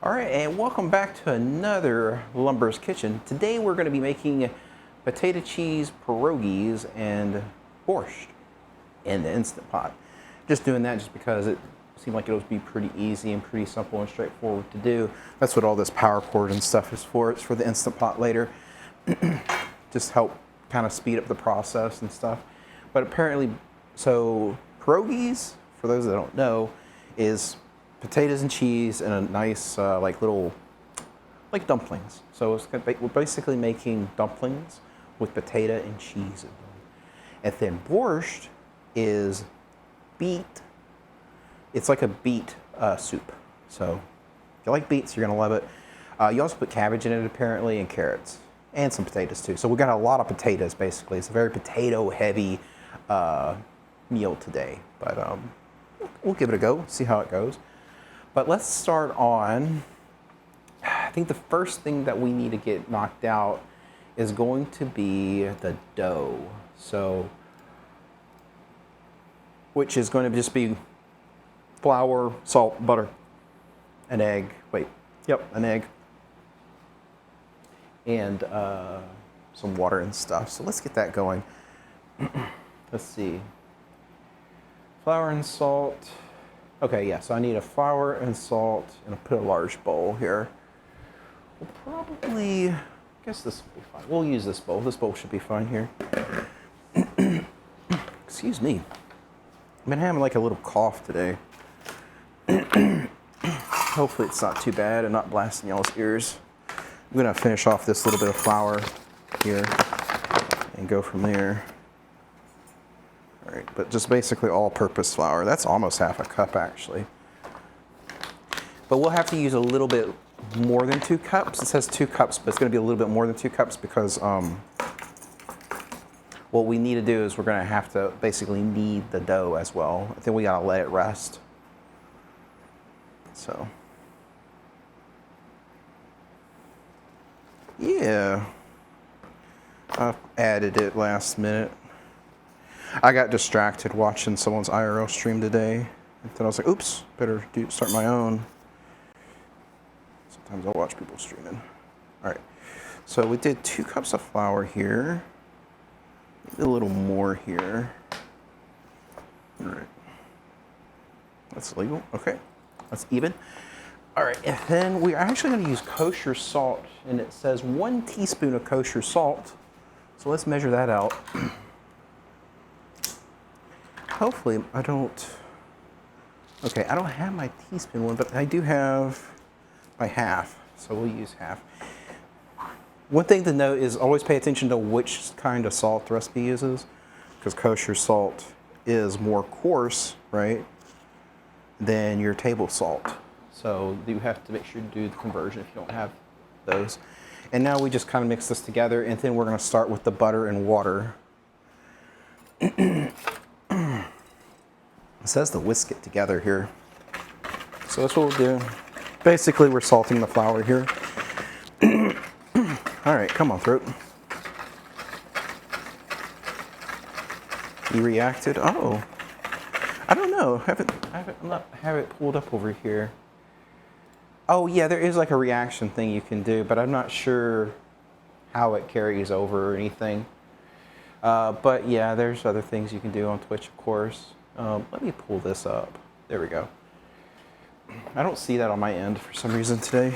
All right, and welcome back to another Lumber's Kitchen. Today we're going to be making potato cheese pierogies and borscht in the Instant Pot. Just doing that just because it seemed like it would be pretty easy and pretty simple and straightforward to do. That's what all this power cord and stuff is for. It's for the Instant Pot later. Just help kind of speed up the process and stuff. But apparently, so pierogies, for those that don't know, is potatoes and cheese and a nice like little like dumplings. So we're basically making dumplings with potato and cheese in them. And then borscht is beet. It's like a beet soup. So if you like beets, you're gonna love it. You also put cabbage in it apparently, and carrots, and some potatoes too. So we got a lot of potatoes basically. It's a very potato heavy meal today, but we'll give it a go, see how it goes. But let's start on, I think the first thing that we need to get knocked out is going to be the dough. So, which is going to just be flour, salt, butter, an egg, an egg, and some water and stuff. So let's get that going. Let's see. Flour and salt. Okay, yeah, so I need a flour and salt, and I'll put a large bowl here. We'll probably, I guess this will be fine. We'll use this bowl. This bowl should be fine here. Excuse me. I've been having like a little cough today. Hopefully it's not too bad and not blasting y'all's ears. I'm gonna finish off this little bit of flour here and go from there. All right, but just basically all-purpose flour. That's almost half a cup, actually. But we'll have to use a little bit more than 2 cups. It says 2 cups, but it's going to be a little bit more than 2 cups because what we need to do is we're going to have to basically knead the dough as well. I think we got to let it rest. So, yeah. I added it last minute. I got distracted watching someone's IRL stream today. And then I was like, oops, better start my own. Sometimes I'll watch people streaming. All right, so we did 2 cups of flour here. Maybe a little more here. All right. That's legal, okay. That's even. All right, and then we're actually gonna use kosher salt, and it says 1 teaspoon of kosher salt. So let's measure that out. Hopefully I don't have my teaspoon one, but I do have my half, so we'll use half. One thing to note is always pay attention to which kind of salt the recipe uses, because kosher salt is more coarse, right, than your table salt. So you have to make sure to do the conversion if you don't have those. And now we just kind of mix this together, and then we're going to start with the butter and water. It says to whisk it together here. So that's what we'll do. Basically, we're salting the flour here. All right, come on, throat. You reacted? Oh, I don't know. I have it pulled up over here. Oh yeah, there is like a reaction thing you can do, but I'm not sure how it carries over or anything. But yeah, there's other things you can do on Twitch, of course. Let me pull this up. There we go. I don't see that on my end for some reason today.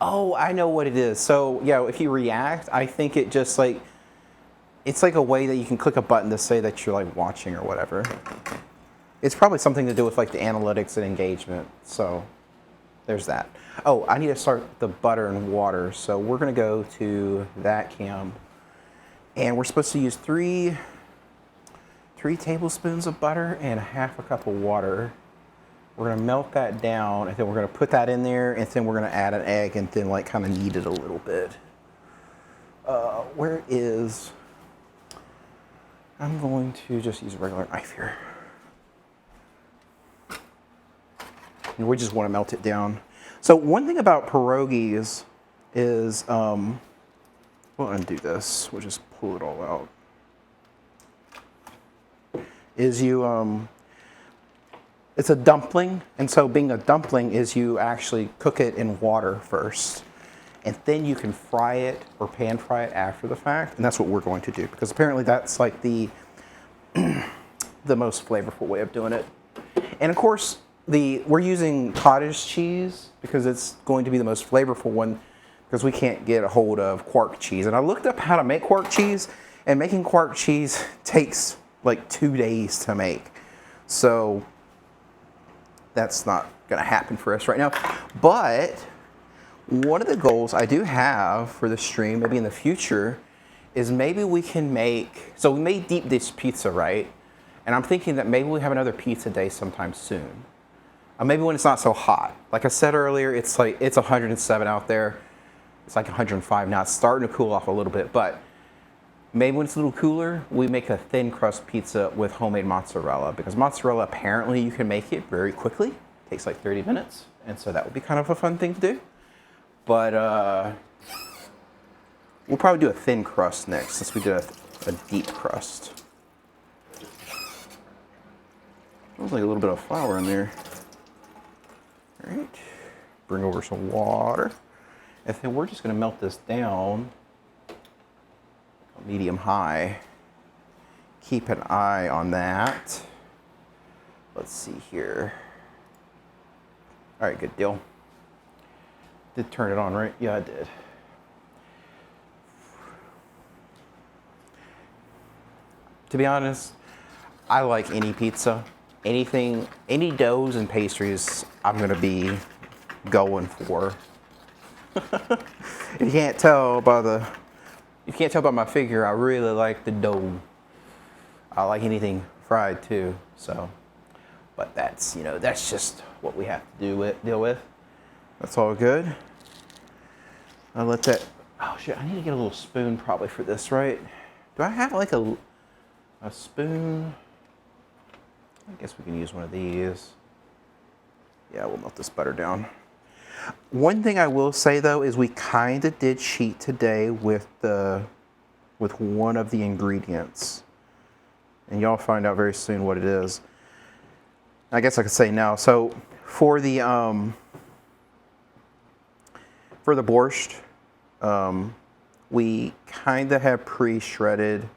Oh, I know what it is. So yeah, if you react, I think it just like, it's like a way that you can click a button to say that you're like watching or whatever. It's probably something to do with like the analytics and engagement. So there's that. Oh, I need to start the butter and water. So we're gonna go to that cam, and we're supposed to use three tablespoons of butter and half a cup of water. We're gonna melt that down, and then we're gonna put that in there, and then we're gonna add an egg, and then like kind of knead it a little bit. Where is? I'm going to just use a regular knife here. And we just want to melt it down. So one thing about pierogies is, we'll undo this. We'll just pull it all out. is it's a dumpling, and so being a dumpling is you actually cook it in water first, and then you can fry it or pan fry it after the fact, and that's what we're going to do because apparently that's like the most flavorful way of doing it. And of course, we're using cottage cheese because it's going to be the most flavorful one because we can't get a hold of quark cheese. And I looked up how to make quark cheese, and making quark cheese takes like 2 days to make. So that's not gonna happen for us right now. But one of the goals I do have for the stream, maybe in the future, is maybe we can make, so we made deep dish pizza, right? And I'm thinking that maybe we have another pizza day sometime soon. Maybe when it's not so hot. Like I said earlier, it's 107 out there. It's like 105 now. It's starting to cool off a little bit, but maybe when it's a little cooler, we make a thin crust pizza with homemade mozzarella, because mozzarella, apparently you can make it very quickly. It takes like 30 minutes. And so that would be kind of a fun thing to do. But we'll probably do a thin crust next, since we did a deep crust. There's like a little bit of flour in there. All right, bring over some water. And then we're just gonna melt this down, medium high. Keep an eye on that. Let's see here. All right, good deal. Did turn it on, right? Yeah, I did. To be honest, I like any pizza. Anything, any doughs and pastries, I'm gonna be going for. You can't tell by my figure, I really like the dough. I like anything fried too, so. But that's, that's just what we have to deal with. That's all good. I'll let that, oh shit, I need to get a little spoon probably for this, right? Do I have like a spoon? I guess we can use one of these. Yeah, we'll melt this butter down. One thing I will say though is we kind of did cheat today with one of the ingredients, and y'all find out very soon what it is. I guess I could say now. So for the borscht, we kind of have pre-shredded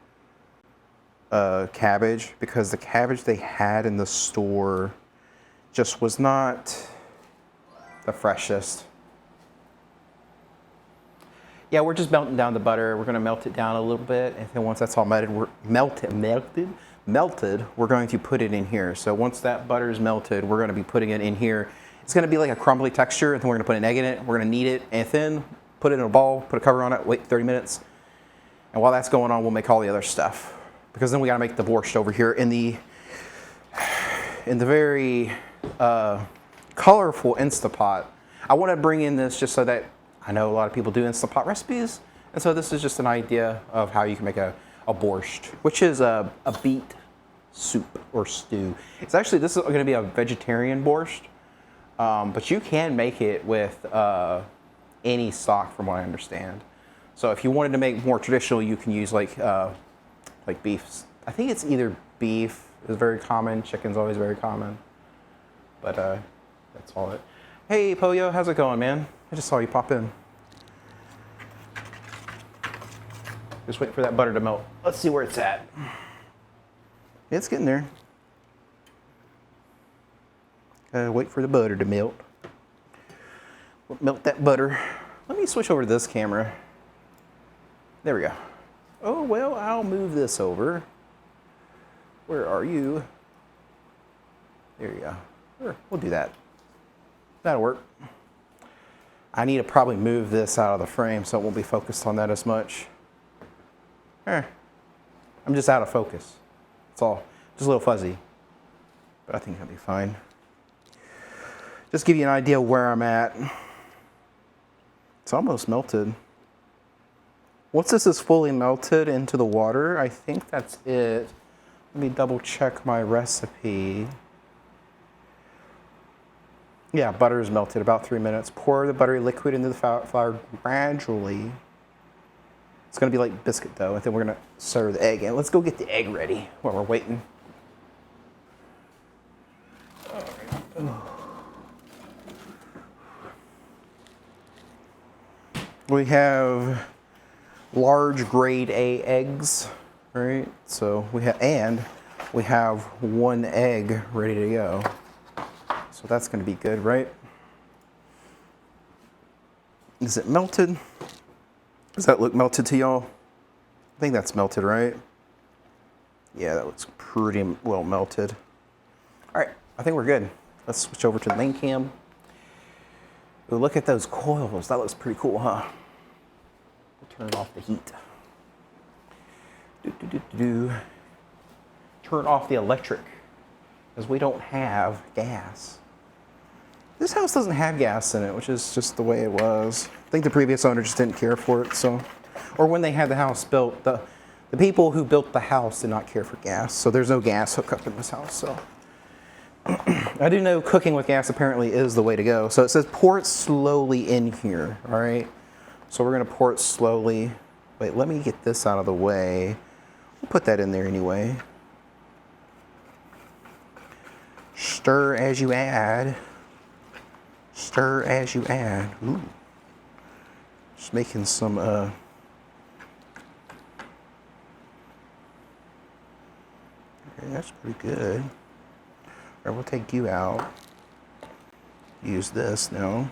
cabbage, because the cabbage they had in the store just was not the freshest. Yeah, we're just melting down the butter. We're gonna melt it down a little bit, and then once that's all melted, we're going to put it in here. So once that butter is melted, we're gonna be putting it in here. It's gonna be like a crumbly texture, and then we're gonna put an egg in it. We're gonna knead it, and then put it in a bowl, put a cover on it, wait 30 minutes. And while that's going on, we'll make all the other stuff. Because then we gotta make the borscht over here in the very colorful Instapot. I wanna bring in this just so that I know a lot of people do Instapot recipes. And so this is just an idea of how you can make a borscht, which is a beet soup or stew. It's actually, this is gonna be a vegetarian borscht, but you can make it with any stock from what I understand. So if you wanted to make more traditional, you can use like beef. I think it's either beef is very common, chicken's always very common, but that's all it. Hey Poyo, how's it going, man? I just saw you pop in. Just wait for that butter to melt. Let's see where it's at. It's getting there. Wait for the butter to melt. Melt that butter. Let me switch over to this camera. There we go. Oh, well, I'll move this over. Where are you? There you go. Sure, we'll do that. That'll work. I need to probably move this out of the frame so it won't be focused on that as much. I'm just out of focus. It's all just a little fuzzy, but I think that'll be fine. Just give you an idea where I'm at. It's almost melted. Once this is fully melted into the water, I think that's it. Let me double check my recipe. Yeah, butter is melted, about 3 minutes. Pour the buttery liquid into the flour gradually. It's gonna be like biscuit dough, and then we're gonna serve the egg in. Let's go get the egg ready while we're waiting. We have large grade A eggs, right? So we have 1 egg ready to go. So that's going to be good, right? Is it melted? Does that look melted to y'all? I think that's melted, right? Yeah, that looks pretty well melted. All right, I think we're good. Let's switch over to the main cam. Ooh, look at those coils. That looks pretty cool, huh? We'll turn off the heat. Turn off the electric, because we don't have gas. This house doesn't have gas in it, which is just the way it was. I think the previous owner just didn't care for it, so. Or when they had the house built, the people who built the house did not care for gas, so there's no gas hookup in this house, so. I do know cooking with gas apparently is the way to go. So it says pour it slowly in here, all right? So we're gonna pour it slowly. Wait, let me get this out of the way. We'll put that in there anyway. Stir as you add. Stir as you add. Ooh. Just making some, okay, that's pretty good. All right, we'll take you out. Use this now.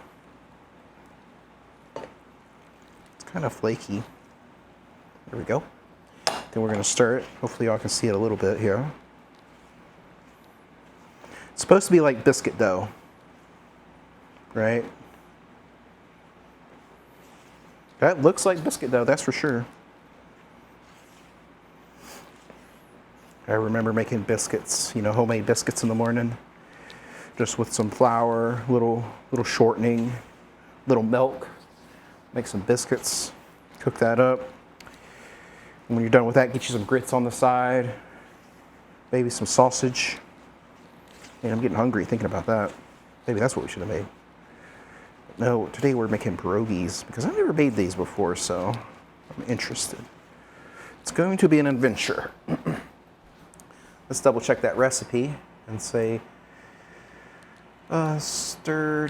It's kind of flaky. There we go. Then we're gonna stir it. Hopefully y'all can see it a little bit here. It's supposed to be like biscuit dough, right? That looks like biscuit dough, that's for sure. I remember making biscuits, you know, homemade biscuits in the morning, just with some flour, little shortening, little milk. Make some biscuits, cook that up. And when you're done with that, get you some grits on the side, maybe some sausage. Man, I'm getting hungry thinking about that. Maybe that's what we should have made. No, today we're making pierogies because I've never made these before, so I'm interested. It's going to be an adventure. Let's double check that recipe and say, stir,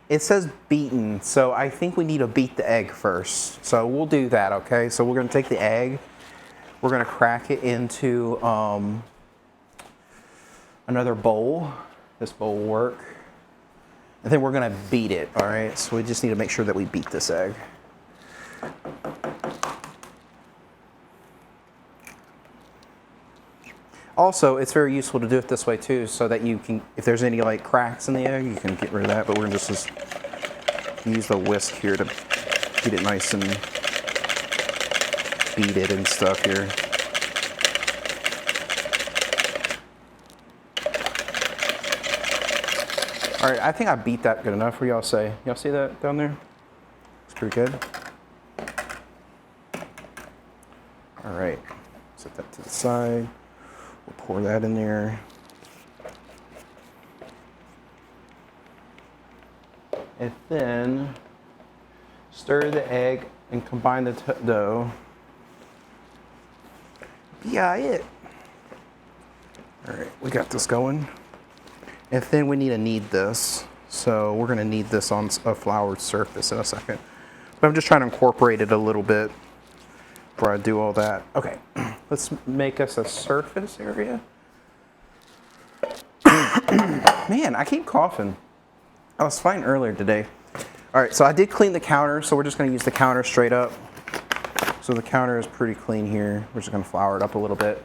it says beaten, so I think we need to beat the egg first. So we'll do that, okay? So we're gonna take the egg, we're gonna crack it into another bowl. This bowl will work. And then we're gonna beat it, all right? So we just need to make sure that we beat this egg. Also, it's very useful to do it this way too, so that you can, if there's any like cracks in the egg, you can get rid of that. But we're gonna just use the whisk here to get it nice and beat it and stuff here. All right, I think I beat that good enough. What do y'all say? Y'all see that down there? It's pretty good. All right, set that to the side. We'll pour that in there. And then stir the egg and combine the dough. Yeah, it. All right, we got this going. And then we need to knead this. So we're gonna knead this on a floured surface in a second. But I'm just trying to incorporate it a little bit before I do all that. Okay, let's make us a surface area. Man, I keep coughing. I was fine earlier today. All right, so I did clean the counter, so we're just gonna use the counter straight up. So the counter is pretty clean here. We're just gonna flour it up a little bit,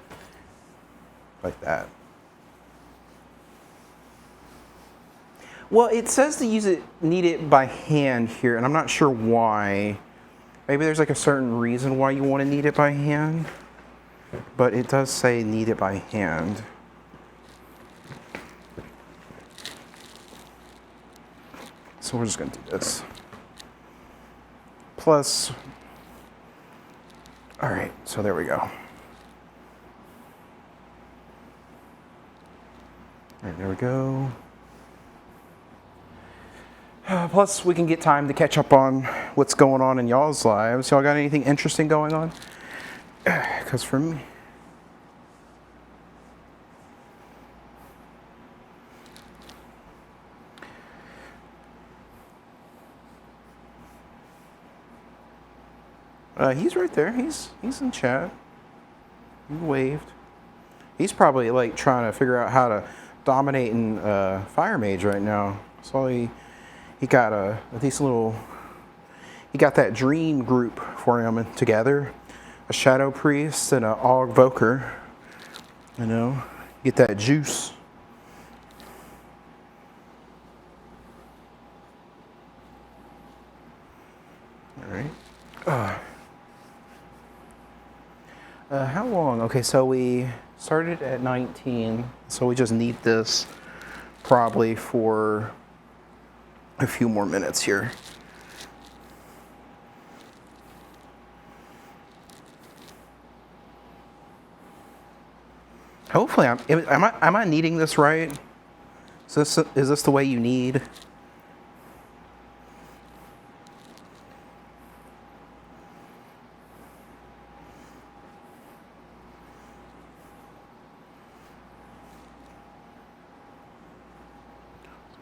like that. Well, it says to knead it by hand here, and I'm not sure why. Maybe there's like a certain reason why you want to knead it by hand, but it does say knead it by hand. So we're just gonna do this. Plus, all right, so there we go. All right, there we go. Plus, we can get time to catch up on what's going on in y'all's lives. Y'all got anything interesting going on? Because for me, He's right there. He's in chat. He waved. He's probably like trying to figure out how to dominate in Fire Mage right now. So he got a decent little. He got that dream group for him together. A Shadow Priest and an Augvoker. You know, get that juice. All right. How long? Okay, so we started at 19, so we just need this probably for a few more minutes here. Hopefully, am I kneading this right? Is this the way you knead?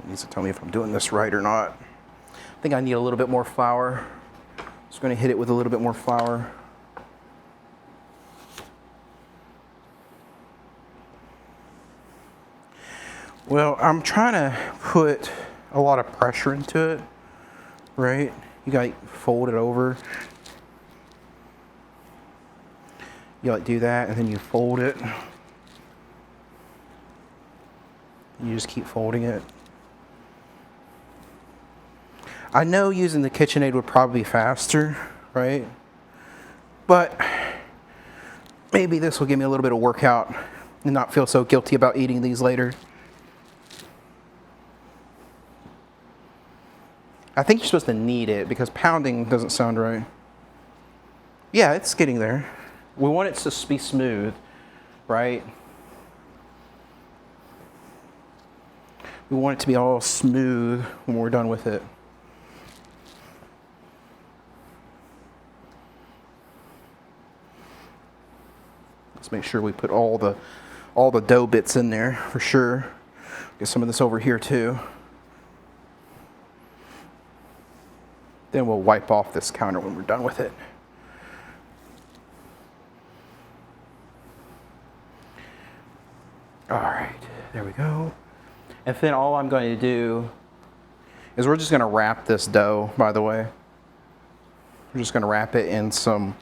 Needs to tell me if I'm doing this right or not. I think I need a little bit more flour. Just going to hit it with a little bit more flour. Well, I'm trying to put a lot of pressure into it, right? You got to fold it over. You like do that, and then you fold it. You just keep folding it. I know using the KitchenAid would probably be faster, right? But maybe this will give me a little bit of workout and not feel so guilty about eating these later. I think you're supposed to knead it because pounding doesn't sound right. Yeah, it's getting there. We want it to be smooth, right? We want it to be all smooth when we're done with it. Let's make sure we put all the dough bits in there for sure. Get some of this over here too. Then we'll wipe off this counter when we're done with it. All right, there we go. And then all I'm going to do is we're just going to wrap this dough, by the way. We're just going to wrap it in some,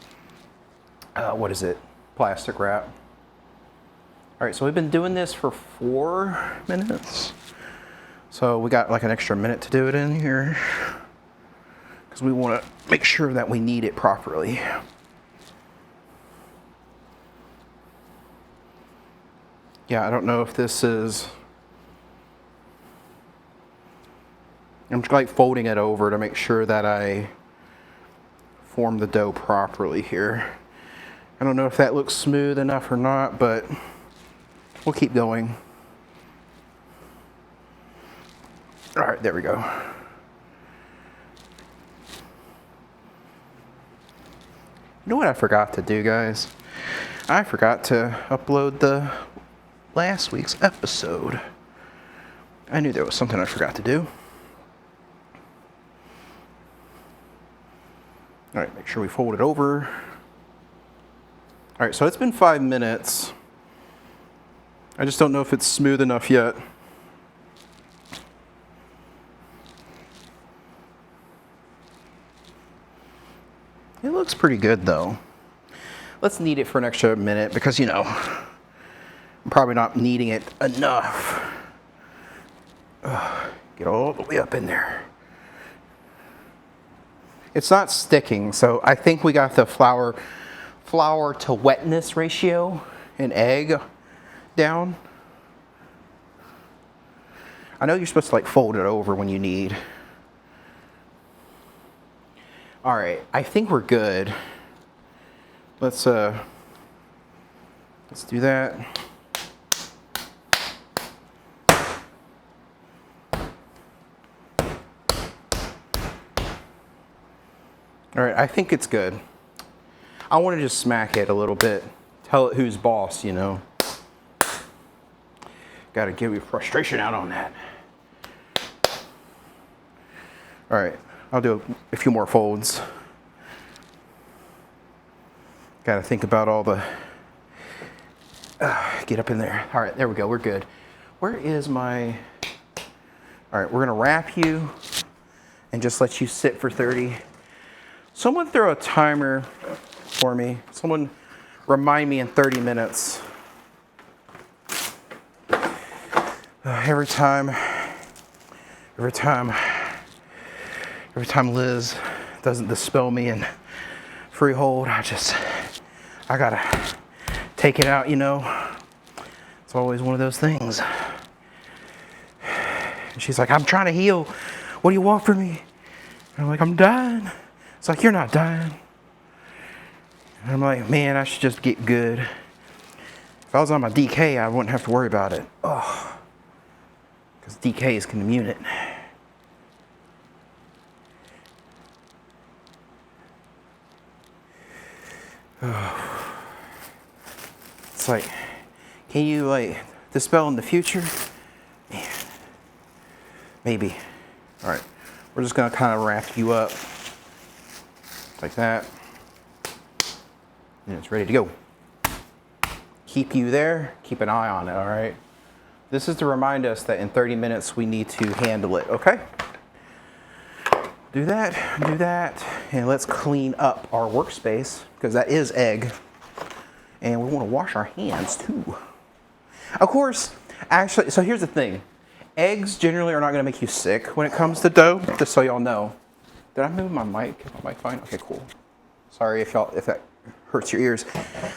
what is it? Plastic wrap. All right, so we've been doing this for 4 minutes. So we got like an extra minute to do it in here because we want to make sure that we knead it properly. Yeah, I don't know if this is, I'm just like folding it over to make sure that I form the dough properly here. I don't know if that looks smooth enough or not, but we'll keep going. All right, there we go. You know what I forgot to do, guys? I forgot to upload the last week's episode. I knew there was something I forgot to do. All right, make sure we fold it over. All right, so it's been 5 minutes. I just don't know if it's smooth enough yet. It looks pretty good though. Let's knead it for an extra minute because, you know, I'm probably not kneading it enough. Get all the way up in there. It's not sticking, so I think we got the flour to wetness ratio in egg down. I know you're supposed to like fold it over when you knead. All right, I think we're good. Let's do that. All right, I think it's good. I want to just smack it a little bit. Tell it who's boss, you know. Got to get your frustration out on that. All right, I'll do a few more folds. Gotta think about all the, get up in there. All right, there we go, we're good. Where is my, all right, we're gonna wrap you and just let you sit for 30. Someone throw a timer for me. Someone remind me in 30 minutes. Every time Liz doesn't dispel me and freehold, I gotta take it out, you know. It's always one of those things. And she's like, I'm trying to heal. What do you want from me? And I'm like, I'm dying. It's like, you're not dying. And I'm like, man, I should just get good. If I was on my DK, I wouldn't have to worry about it. Oh, because DKs can immune it. Oh. It's like, can you like dispel in the future? Man, maybe. All right, we're just gonna kind of wrap you up like that, and it's ready to go. Keep you there, keep an eye on it, all right? This is to remind us that in 30 minutes we need to handle it, okay? Do that, and let's clean up our workspace, because that is egg. And we want to wash our hands too. Of course, actually, so here's the thing. Eggs generally are not going to make you sick when it comes to dough, just so y'all know. Did I move my mic? Is my mic fine? Okay, cool. Sorry if that hurts your ears.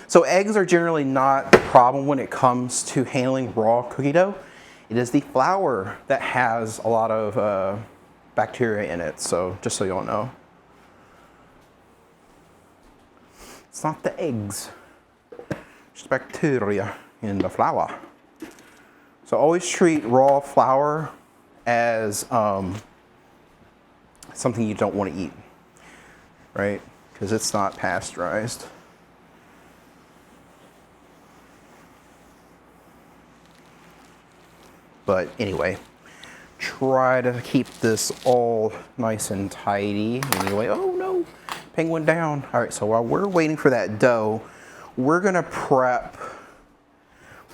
So eggs are generally not the problem when it comes to handling raw cookie dough. It is the flour that has a lot of bacteria in it, so just so y'all know. It's not the eggs. It's bacteria in the flour. So always treat raw flour as something you don't want to eat, right? Because it's not pasteurized. But anyway, try to keep this all nice and tidy. Anyway, oh no, penguin down. All right, so while we're waiting for that dough, we're gonna prep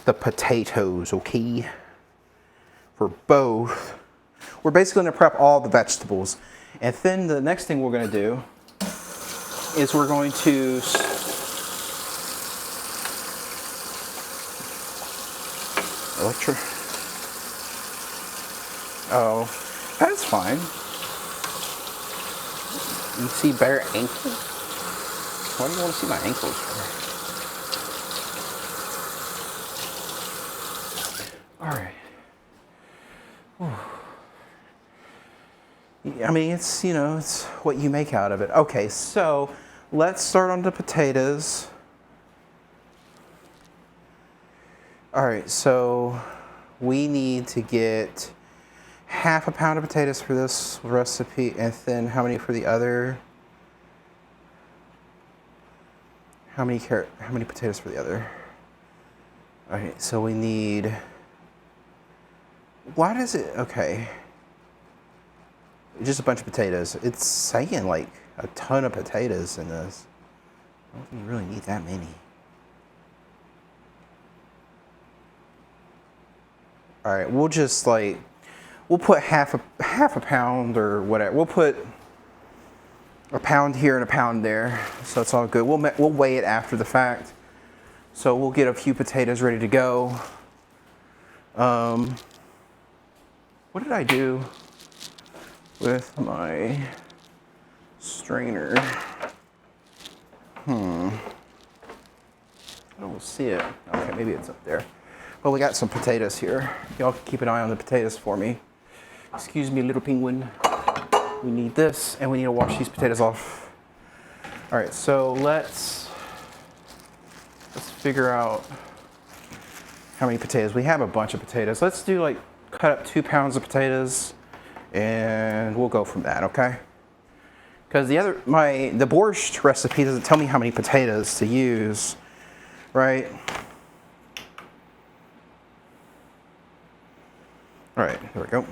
the potatoes, okay? For both. We're basically gonna prep all the vegetables. And then the next thing we're gonna do is we're going to Oh, that's fine. You see bare ankles? Why do you want to see my ankles for? All right. Whew. I mean, it's, you know, it's what you make out of it. Okay, so let's start on the potatoes. All right, so we need to get half a pound of potatoes for this recipe, and then how many for the other? How many potatoes for the other? Okay, so we need, why does it, okay. Just a bunch of potatoes. It's saying like a ton of potatoes in this. I don't think you really need that many. All right, we'll just like, we'll put half a pound or whatever. We'll put a pound here and a pound there, so it's all good. We'll weigh it after the fact. So we'll get a few potatoes ready to go. What did I do with my strainer? I don't see it. Okay, maybe it's up there. Well, we got some potatoes here. Y'all keep an eye on the potatoes for me. Excuse me, little penguin. We need this, and we need to wash these potatoes off. All right, so let's figure out how many potatoes. We have a bunch of potatoes. Let's do like, cut up 2 pounds of potatoes, and we'll go from that, okay? Because the Borscht recipe doesn't tell me how many potatoes to use, right? All right, there we go.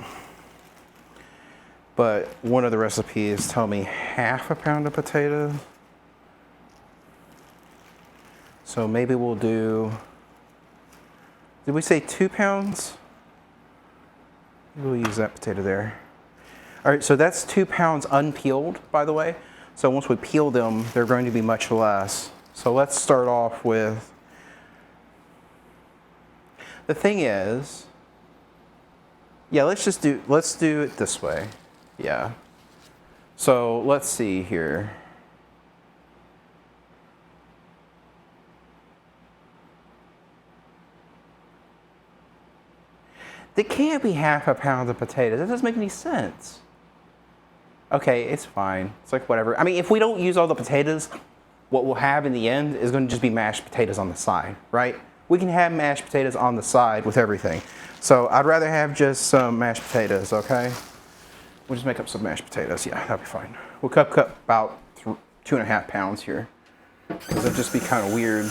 But one of the recipes tell me half a pound of potatoes. So maybe we'll do, did we say 2 pounds? We'll use that potato there. All right, so that's 2 pounds unpeeled, by the way. So once we peel them, they're going to be much less. So let's start off with, the thing is, yeah, let's do it this way. Yeah. So let's see here. There can't be half a pound of potatoes. That doesn't make any sense. Okay, it's fine. It's like whatever. I mean, if we don't use all the potatoes, what we'll have in the end is going to just be mashed potatoes on the side, right? We can have mashed potatoes on the side with everything. So I'd rather have just some mashed potatoes, okay? We'll just make up some mashed potatoes. Yeah, that'll be fine. We'll cut about 2.5 pounds here, because it'd just be kind of weird.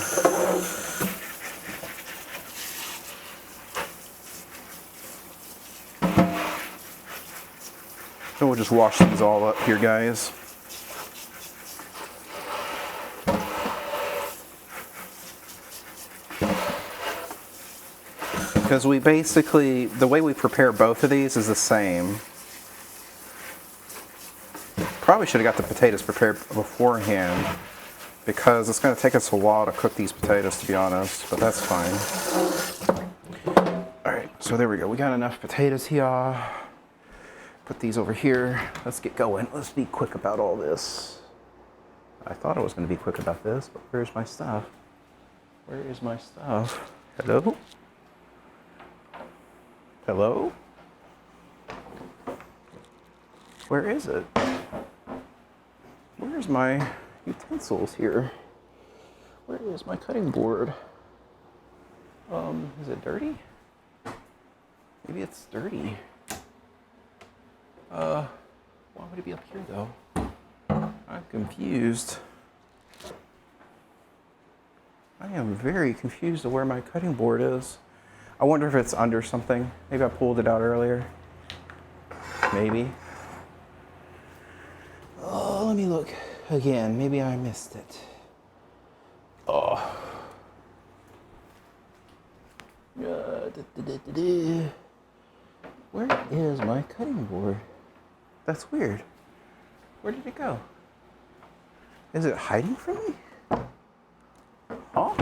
So we'll just wash these all up here, guys. Because we basically, the way we prepare both of these is the same. Probably should have got the potatoes prepared beforehand, because it's going to take us a while to cook these potatoes, to be honest, but that's fine. All right, so there we go. We got enough potatoes here. Put these over here. Let's get going. Let's be quick about all this. I thought I was going to be quick about this, but where's my stuff? Where is my stuff? Hello? Hello? Where is it? Where's my utensils here? Where is my cutting board? Is it dirty? Maybe it's dirty. Why would it be up here though? I'm confused. I am very confused of where my cutting board is. I wonder if it's under something. Maybe I pulled it out earlier. Maybe. Oh, let me look again. Maybe I missed it. Oh. Where is my cutting board? That's weird. Where did it go? Is it hiding from me? Oh.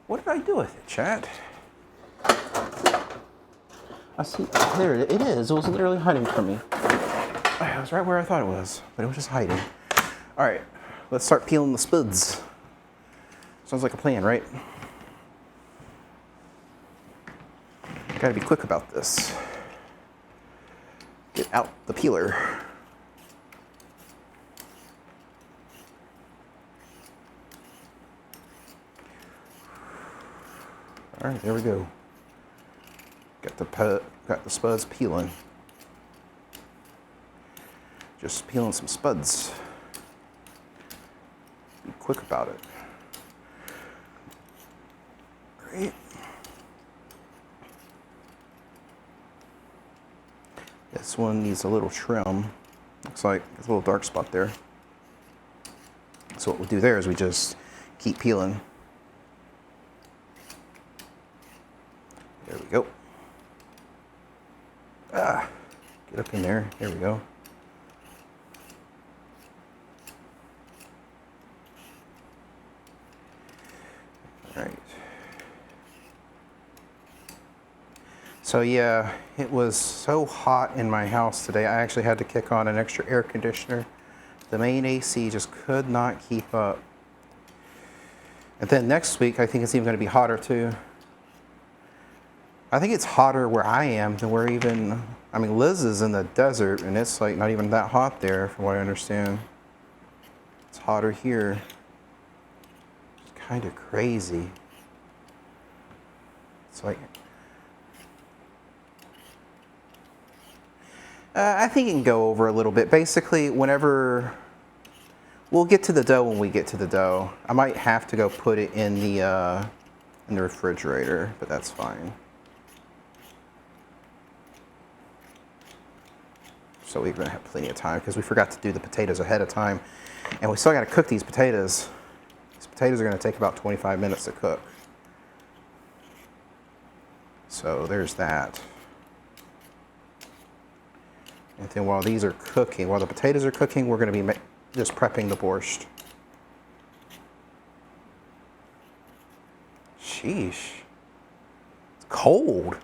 What did I do with it, chat? I see, there it is. It was literally hiding from me. It was right where I thought it was, but it was just hiding. All right, let's start peeling the spuds. Sounds like a plan, right? Gotta be quick about this. Get out the peeler. All right, there we go. Got the spuds peeling. Just peeling some spuds. Be quick about it. Great. This one needs a little trim. Looks like there's a little dark spot there. So what we'll do there is we just keep peeling. There we go. Get up in there. There we go. All right. So yeah, it was so hot in my house today, I actually had to kick on an extra air conditioner. The main AC just could not keep up. And then next week, I think it's even going to be hotter too. I think it's hotter where I am than where even, I mean, Liz is in the desert and it's like not even that hot there from what I understand. It's hotter here. It's kind of crazy. It's like, I think it can go over a little bit. Basically, whenever, we'll get to the dough when we get to the dough. I might have to go put it in the refrigerator, but that's fine. So we're gonna have plenty of time because we forgot to do the potatoes ahead of time. And we still gotta cook these potatoes. These potatoes are going to take about 25 minutes to cook. So there's that. And then while these are cooking, while the potatoes are cooking, we're going to be just prepping the borscht. Sheesh. It's cold.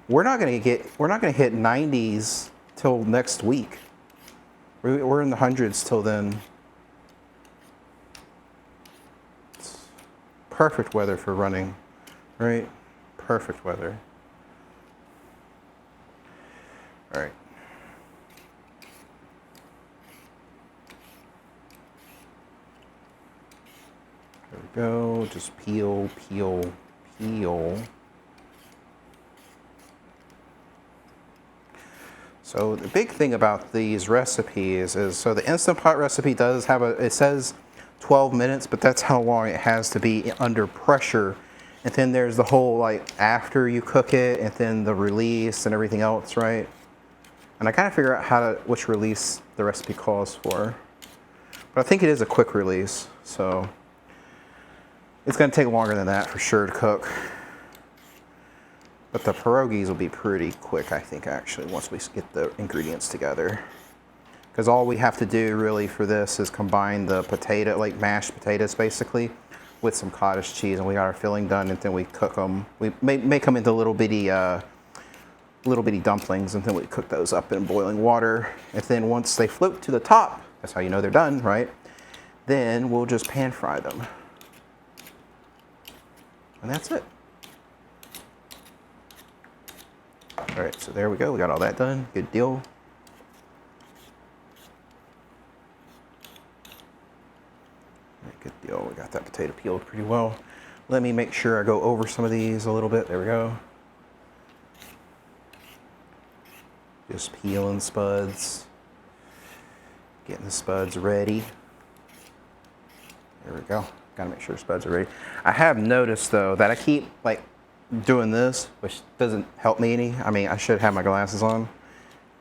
We're not going to hit 90s till next week. We're in the hundreds till then. It's perfect weather for running, right? Perfect weather. All right. There we go. Just peel, peel, peel. So the big thing about these recipes is, so the Instant Pot recipe does have it says 12 minutes, but that's how long it has to be under pressure. And then there's the whole, like, after you cook it, and then the release and everything else, right? And I gotta figure out which release the recipe calls for. But I think it is a quick release, so it's gonna take longer than that for sure to cook. But the pierogies will be pretty quick, I think, actually, once we get the ingredients together. Because all we have to do really for this is combine the potato, like mashed potatoes basically, with some cottage cheese, and we got our filling done, and then we cook them. We make them into little bitty dumplings, and then we cook those up in boiling water. And then once they float to the top, that's how you know they're done, right? Then we'll just pan fry them. And that's it. All right, so there we go. We got all that done. Good deal. Good deal. We got that potato peeled pretty well. Let me make sure I go over some of these a little bit. There we go. Just peeling spuds. Getting the spuds ready. There we go. Gotta make sure spuds are ready. I have noticed though that I keep like doing this, which doesn't help me any. I mean, I should have my glasses on.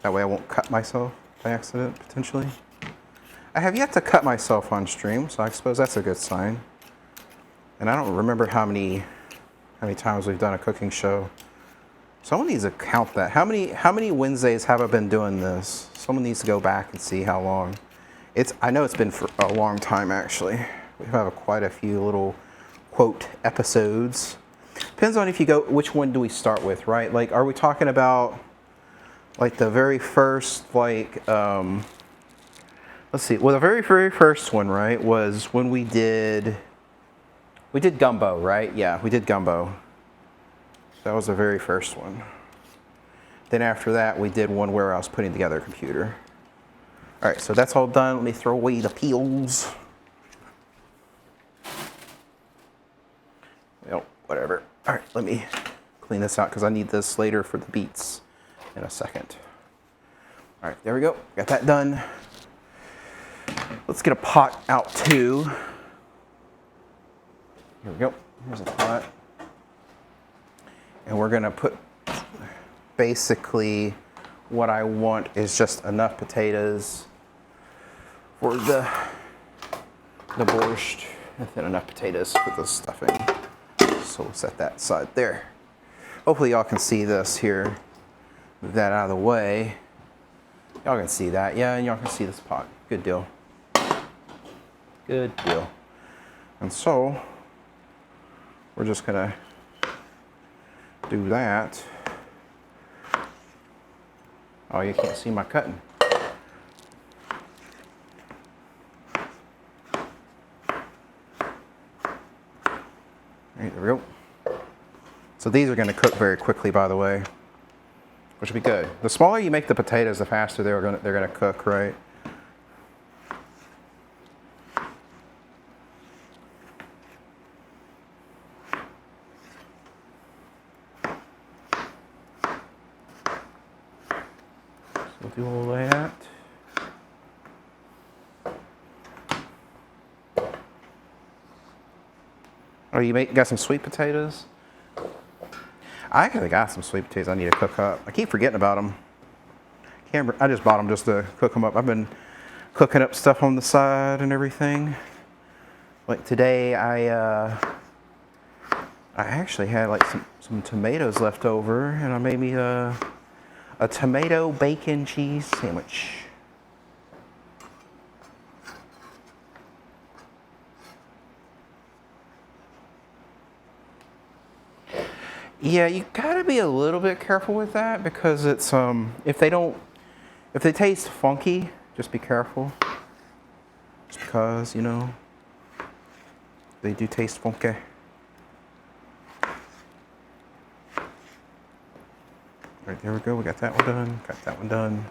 That way I won't cut myself by accident, potentially. I have yet to cut myself on stream, so I suppose that's a good sign. And I don't remember how many times we've done a cooking show. Someone needs to count that. How many Wednesdays have I been doing this? Someone needs to go back and see how long. I know it's been for a long time, actually. We have quite a few little, quote, episodes. Depends on if you go, which one do we start with, right? Like, are we talking about, like, the very first, like, let's see. Well, the very, very first one, right, was when we did gumbo, right? Yeah, we did gumbo. That was the very first one. Then after that, we did one where I was putting together a computer. All right, so that's all done. Let me throw away the peels. Well, whatever. All right, let me clean this out because I need this later for the beets in a second. All right, there we go. Got that done. Let's get a pot out too. Here we go. Here's a pot. And we're gonna put, basically what I want is just enough potatoes for the borscht, and then enough potatoes for the stuffing. So we'll set that aside there. Hopefully y'all can see this here. Move that out of the way. Y'all can see that, yeah, and y'all can see this pot. Good deal. Good deal. And so, we're just gonna do that. Oh, you can't see my cutting. Right, there we go. So these are gonna cook very quickly, by the way, which will be good. The smaller you make the potatoes, the faster they're gonna cook, right? We'll do all that. Oh, you got some sweet potatoes? I actually got some sweet potatoes I need to cook up. I keep forgetting about them. I just bought them just to cook them up. I've been cooking up stuff on the side and everything. Like today, I actually had like some tomatoes left over, and I made me a tomato bacon cheese sandwich. Yeah, you gotta be a little bit careful with that because it's if they taste funky, just be careful. Just because, you know, they do taste funky. All right, there we go. We got that one done. Got that one done.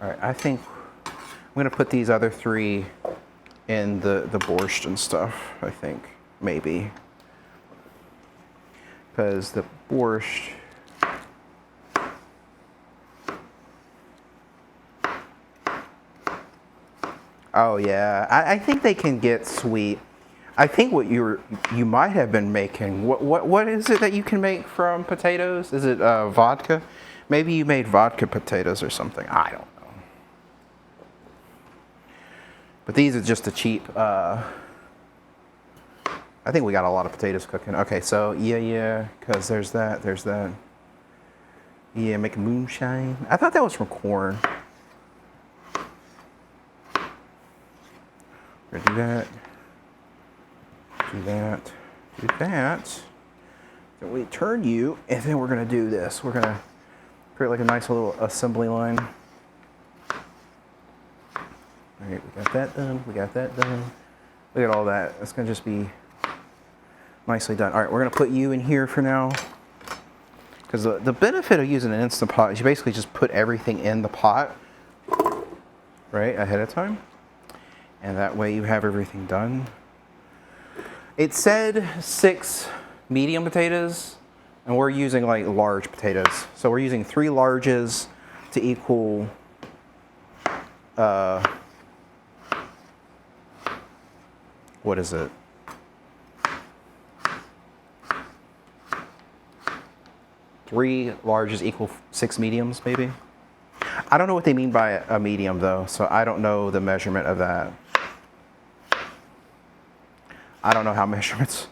All right, I think I'm gonna put these other three in the borscht and stuff, I think, maybe. Because the borscht, oh yeah, I think they can get sweet. I think what you might have been making, what is it that you can make from potatoes? Is it vodka? Maybe you made vodka potatoes or something, I don't know. But these are just the cheap, I think we got a lot of potatoes cooking. Okay, so yeah, because there's that. Yeah, make a moonshine. I thought that was from corn. We're gonna do that. Then we turn you, and then we're gonna do this. We're gonna create like a nice little assembly line. All right, we got that done. Look at all that. It's gonna just be nicely done. All right, we're gonna put you in here for now. Because the benefit of using an Instant Pot is you basically just put everything in the pot, right, ahead of time. And that way you have everything done. It said 6 medium potatoes, and we're using like large potatoes. So we're using 3 larges to equal what is it? Three larges equal 6 mediums, maybe? I don't know what they mean by a medium though, so I don't know the measurement of that. I don't know how measurements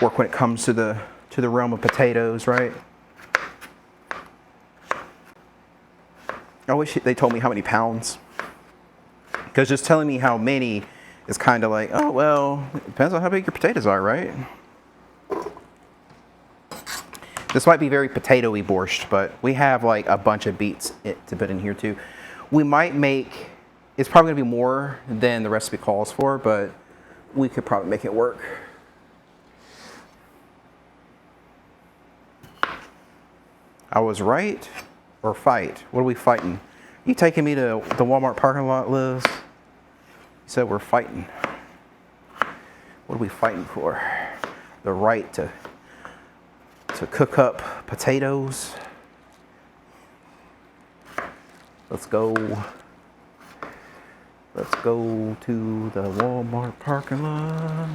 work when it comes to the realm of potatoes, right? I wish they told me how many pounds. Because just telling me how many is kind of like, oh, well, it depends on how big your potatoes are, right? This might be very potato-y borscht, but we have like a bunch of beets to put in here too. We might make, it's probably gonna be more than the recipe calls for, but we could probably make it work. I was right or fight? What are we fighting? You taking me to the Walmart parking lot, Liz? You said we're fighting. What are we fighting for? The right to cook up potatoes. Let's go to the Walmart parking lot.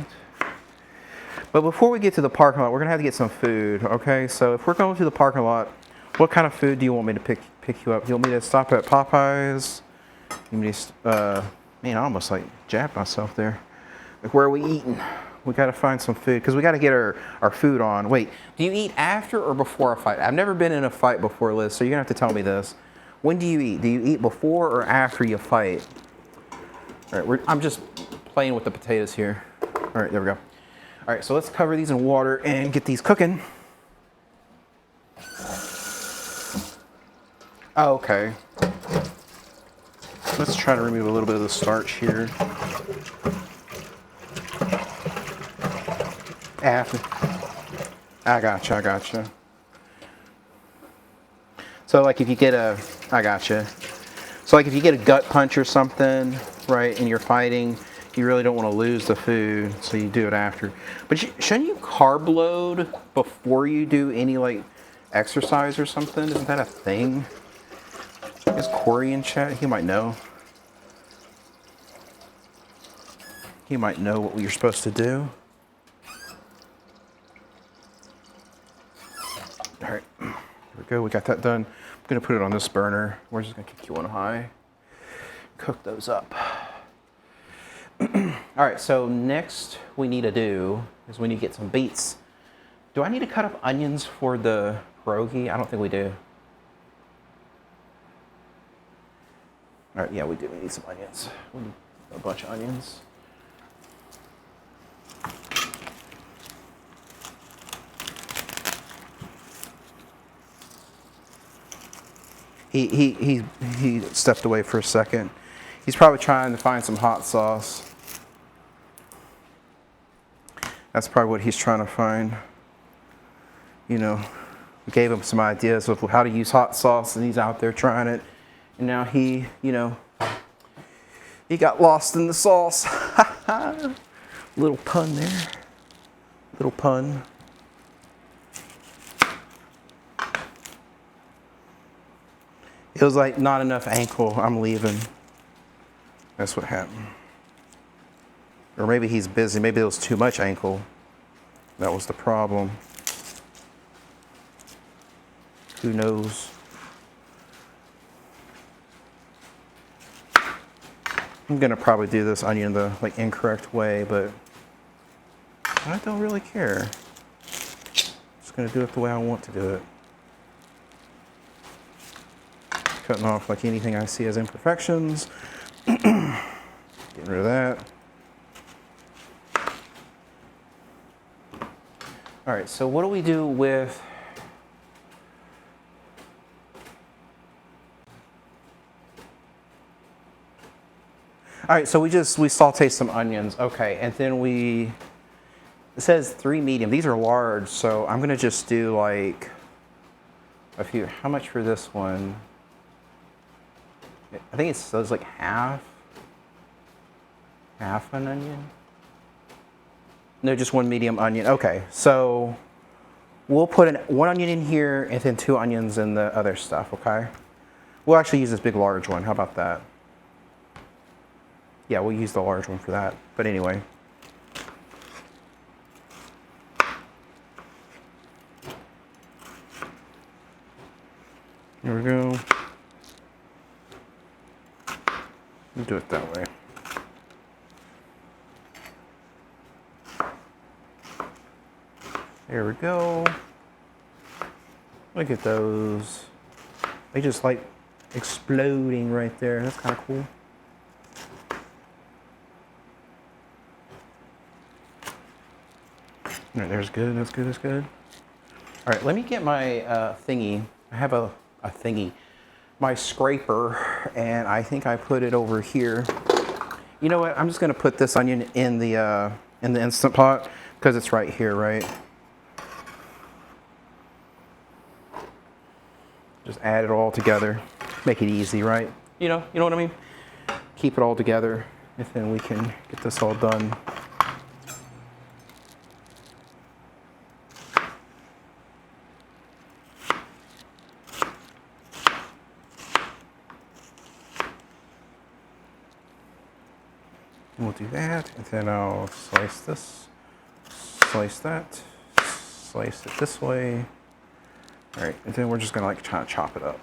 But before we get to the parking lot, we're gonna have to get some food, okay? So if we're going to the parking lot, what kind of food do you want me to pick you up? Do you want me to stop at Popeyes? You want me to, man, I almost like jabbed myself there. Like, where are we eating? We gotta find some food, because we gotta get our food on. Wait, do you eat after or before a fight? I've never been in a fight before, Liz, so you're gonna have to tell me this. When do you eat? Do you eat before or after you fight? All right, I'm just playing with the potatoes here. All right, there we go. All right, so let's cover these in water and get these cooking. Oh, okay. Let's try to remove a little bit of the starch here. After. I gotcha. So like if you get So like if you get a gut punch or something, right, and you're fighting, you really don't want to lose the food, so you do it after. But shouldn't you carb load before you do any like exercise or something? Isn't that a thing? Is Corey in chat? He might know. He might know what you're supposed to do. All right, here we go. We got that done. gonna put it on this burner. We're just gonna kick you on high. Cook those up. All right, so next we need to do is we need to get some beets. Do I need to cut up onions for the pierogi? I don't think we do. All right, yeah, we do. We need some onions. We need a bunch of onions. He stepped away for a second. He's probably trying to find some hot sauce. That's probably what he's trying to find. You know, we gave him some ideas of how to use hot sauce, and he's out there trying it. And now he, you know, he got lost in the sauce. Little pun there. Little pun. It was like not enough ankle. I'm leaving. That's what happened. Or maybe he's busy. Maybe it was too much ankle. That was the problem. Who knows? I'm gonna probably do this onion the incorrect way, but I don't really care. Just gonna do it the way I want to do it. Cutting off like anything I see as imperfections. Getting rid of that. All right, so what do we do with all right, so we saute some onions. Okay, and then it says 3 medium. These are large, so I'm gonna just do like a few. How much for this one? I think it says like half an onion. No, just 1 medium onion. Okay, so we'll put 1 onion in here and then 2 onions in the other stuff, okay? We'll actually use this big large one. How about that? Yeah, we'll use the large one for that. But anyway. Here we go. We'll do it that way. There we go. Look at those. They just like exploding right there. That's kind of cool. All right, there's good. That's good. That's good. All right, let me get my thingy. I have a thingy. My scraper, and I think I put it over here. You know what? I'm just gonna put this onion in the Instant Pot because it's right here, right? Just add it all together. Make it easy, right? You know what I mean? Keep it all together, and then we can get this all done. We'll do that, and then I'll slice this, slice that, slice it this way. All right, and then we're just gonna try to chop it up.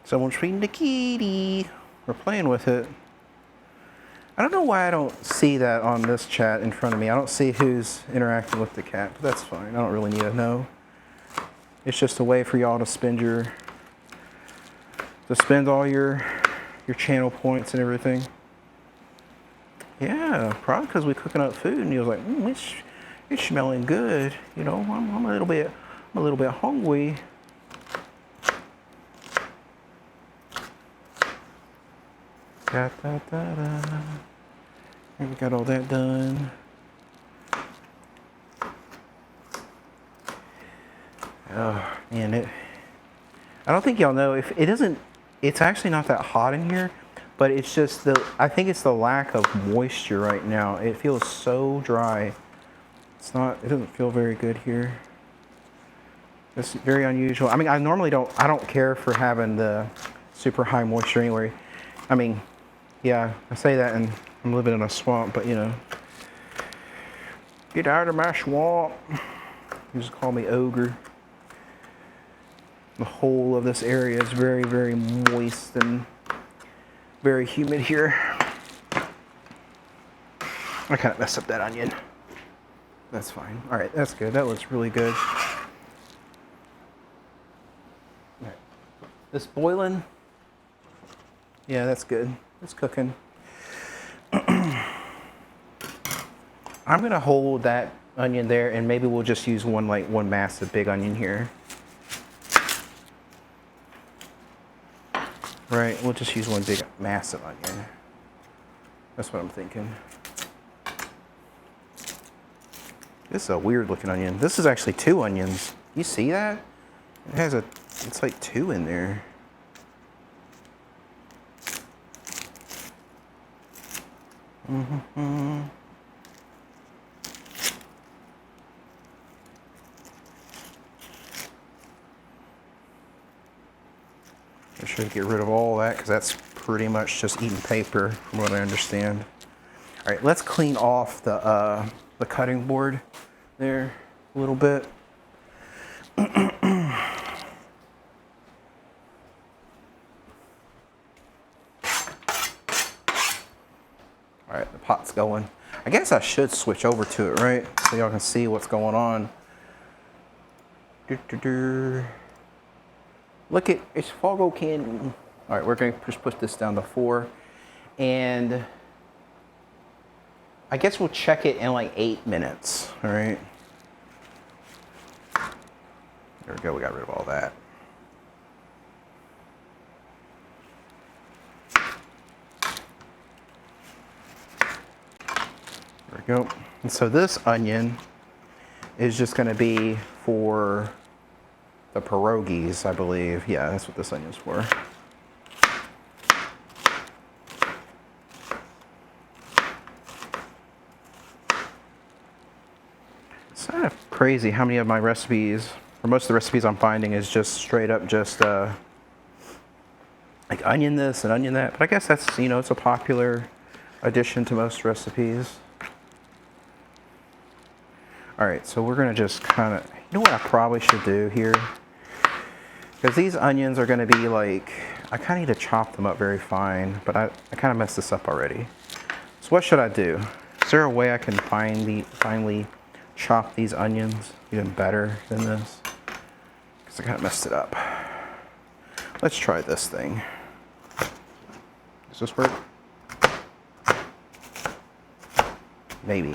Someone's feeding the kitty. We're playing with it. I don't know why I don't see that on this chat in front of me. I don't see who's interacting with the cat, but that's fine. I don't really need to know. It's just a way for y'all to spend all your channel points and everything. Yeah, probably because we're cooking up food, and he was like, it's smelling good. You know, I'm a little bit hungry. Da, da, da, da. And we got all that done. Oh man, I don't think y'all know if it doesn't. It's actually not that hot in here, but it's just I think it's the lack of moisture right now. It feels so dry. It doesn't feel very good here. It's very unusual. I mean, I don't care for having the super high moisture anyway. I mean, yeah, I say that and I'm living in a swamp, but you know. Get out of my swamp. You just call me ogre. The whole of this area is very, very moist and very humid here. I kind of messed up that onion. That's fine. All right, that's good. That looks really good. All right. This boiling. Yeah, that's good. It's cooking. I'm gonna hold that onion there, and maybe we'll just use one massive big onion here. Right, we'll just use one big massive onion. That's what I'm thinking. This is a weird looking onion. This is actually 2 onions. You see that? It has it's like 2 in there. I should get rid of all that because that's pretty much just eating paper from what I understand. All right, let's clean off the cutting board there a little bit. All right, the pot's going. I guess I should switch over to it, right? So y'all can see what's going on. Look at, it's Fogo Canyon. All right, we're gonna just put this down to 4. And I guess we'll check it in like 8 minutes, all right? There we go, we got rid of all that. There we go. And so this onion is just gonna be for the pierogies, I believe. Yeah, that's what this onion's for. It's kind of crazy how many of my recipes, or most of the recipes I'm finding, is just straight up just like onion this and onion that. But I guess that's, you know, it's a popular addition to most recipes. All right, so we're gonna just kind of, you know what I probably should do here? Because these onions are gonna be like, I kind of need to chop them up very fine, but I kind of messed this up already. So what should I do? Is there a way I can finally chop these onions even better than this? Because I kind of messed it up. Let's try this thing. Does this work? Maybe.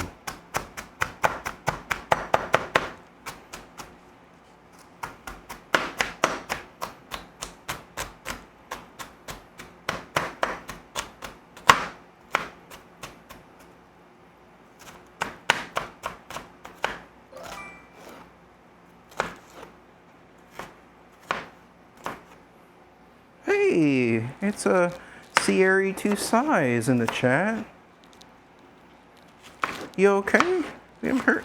Hey, it's a Sierra 2 size in the chat. You okay? We haven't heard.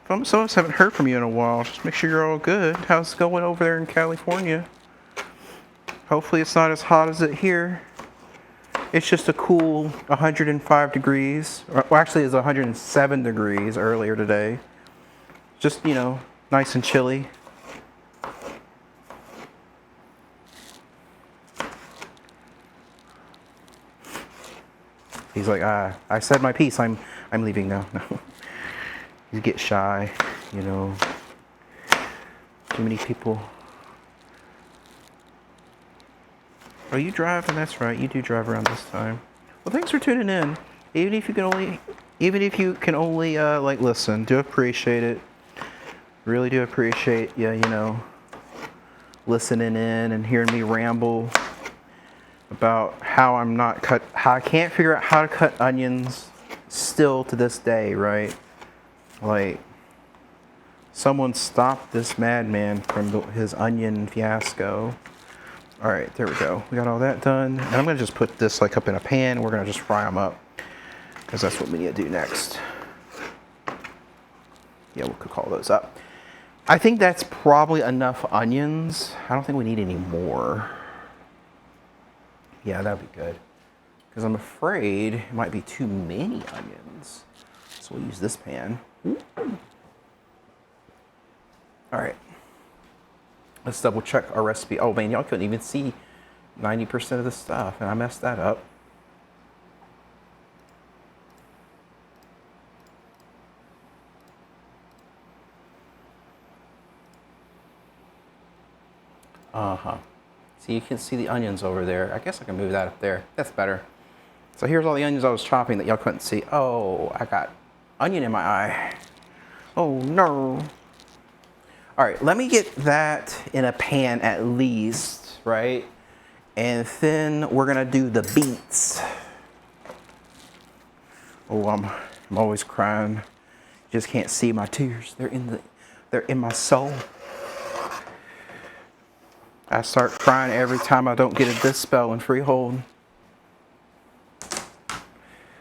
Some of us haven't heard from you in a while. Just make sure you're all good. How's it going over there in California? Hopefully it's not as hot as it here. It's just a cool 105 degrees. Well, actually it's 107 degrees earlier today. Just, you know, nice and chilly. He's like, I said my piece. I'm leaving now. No. You get shy, you know. Too many people. Oh, you drive, and that's right. You do drive around this time. Well, thanks for tuning in. Even if you can only like listen, do appreciate it. Really do appreciate you know, listening in and hearing me ramble about how I can't figure out how to cut onions still to this day, right? Like, someone stopped this madman from his onion fiasco. All right, there we go. We got all that done. And I'm gonna just put this like up in a pan. We're gonna just fry them up because that's what we need to do next. Yeah, we'll cook all those up. I think that's probably enough onions. I don't think we need any more. Yeah, that'd be good. Because I'm afraid it might be too many onions. So we'll use this pan. All right. Let's double check our recipe. Oh man, y'all couldn't even see 90% of the stuff, and I messed that up. So you can see the onions over there. I guess I can move that up there. That's better. So here's all the onions I was chopping that y'all couldn't see. Oh, I got onion in my eye. Oh no. All right, let me get that in a pan at least, right? And then we're gonna do the beets. Oh, I'm always crying. You just can't see my tears. They're in my soul. I start crying every time I don't get a dispel in freehold.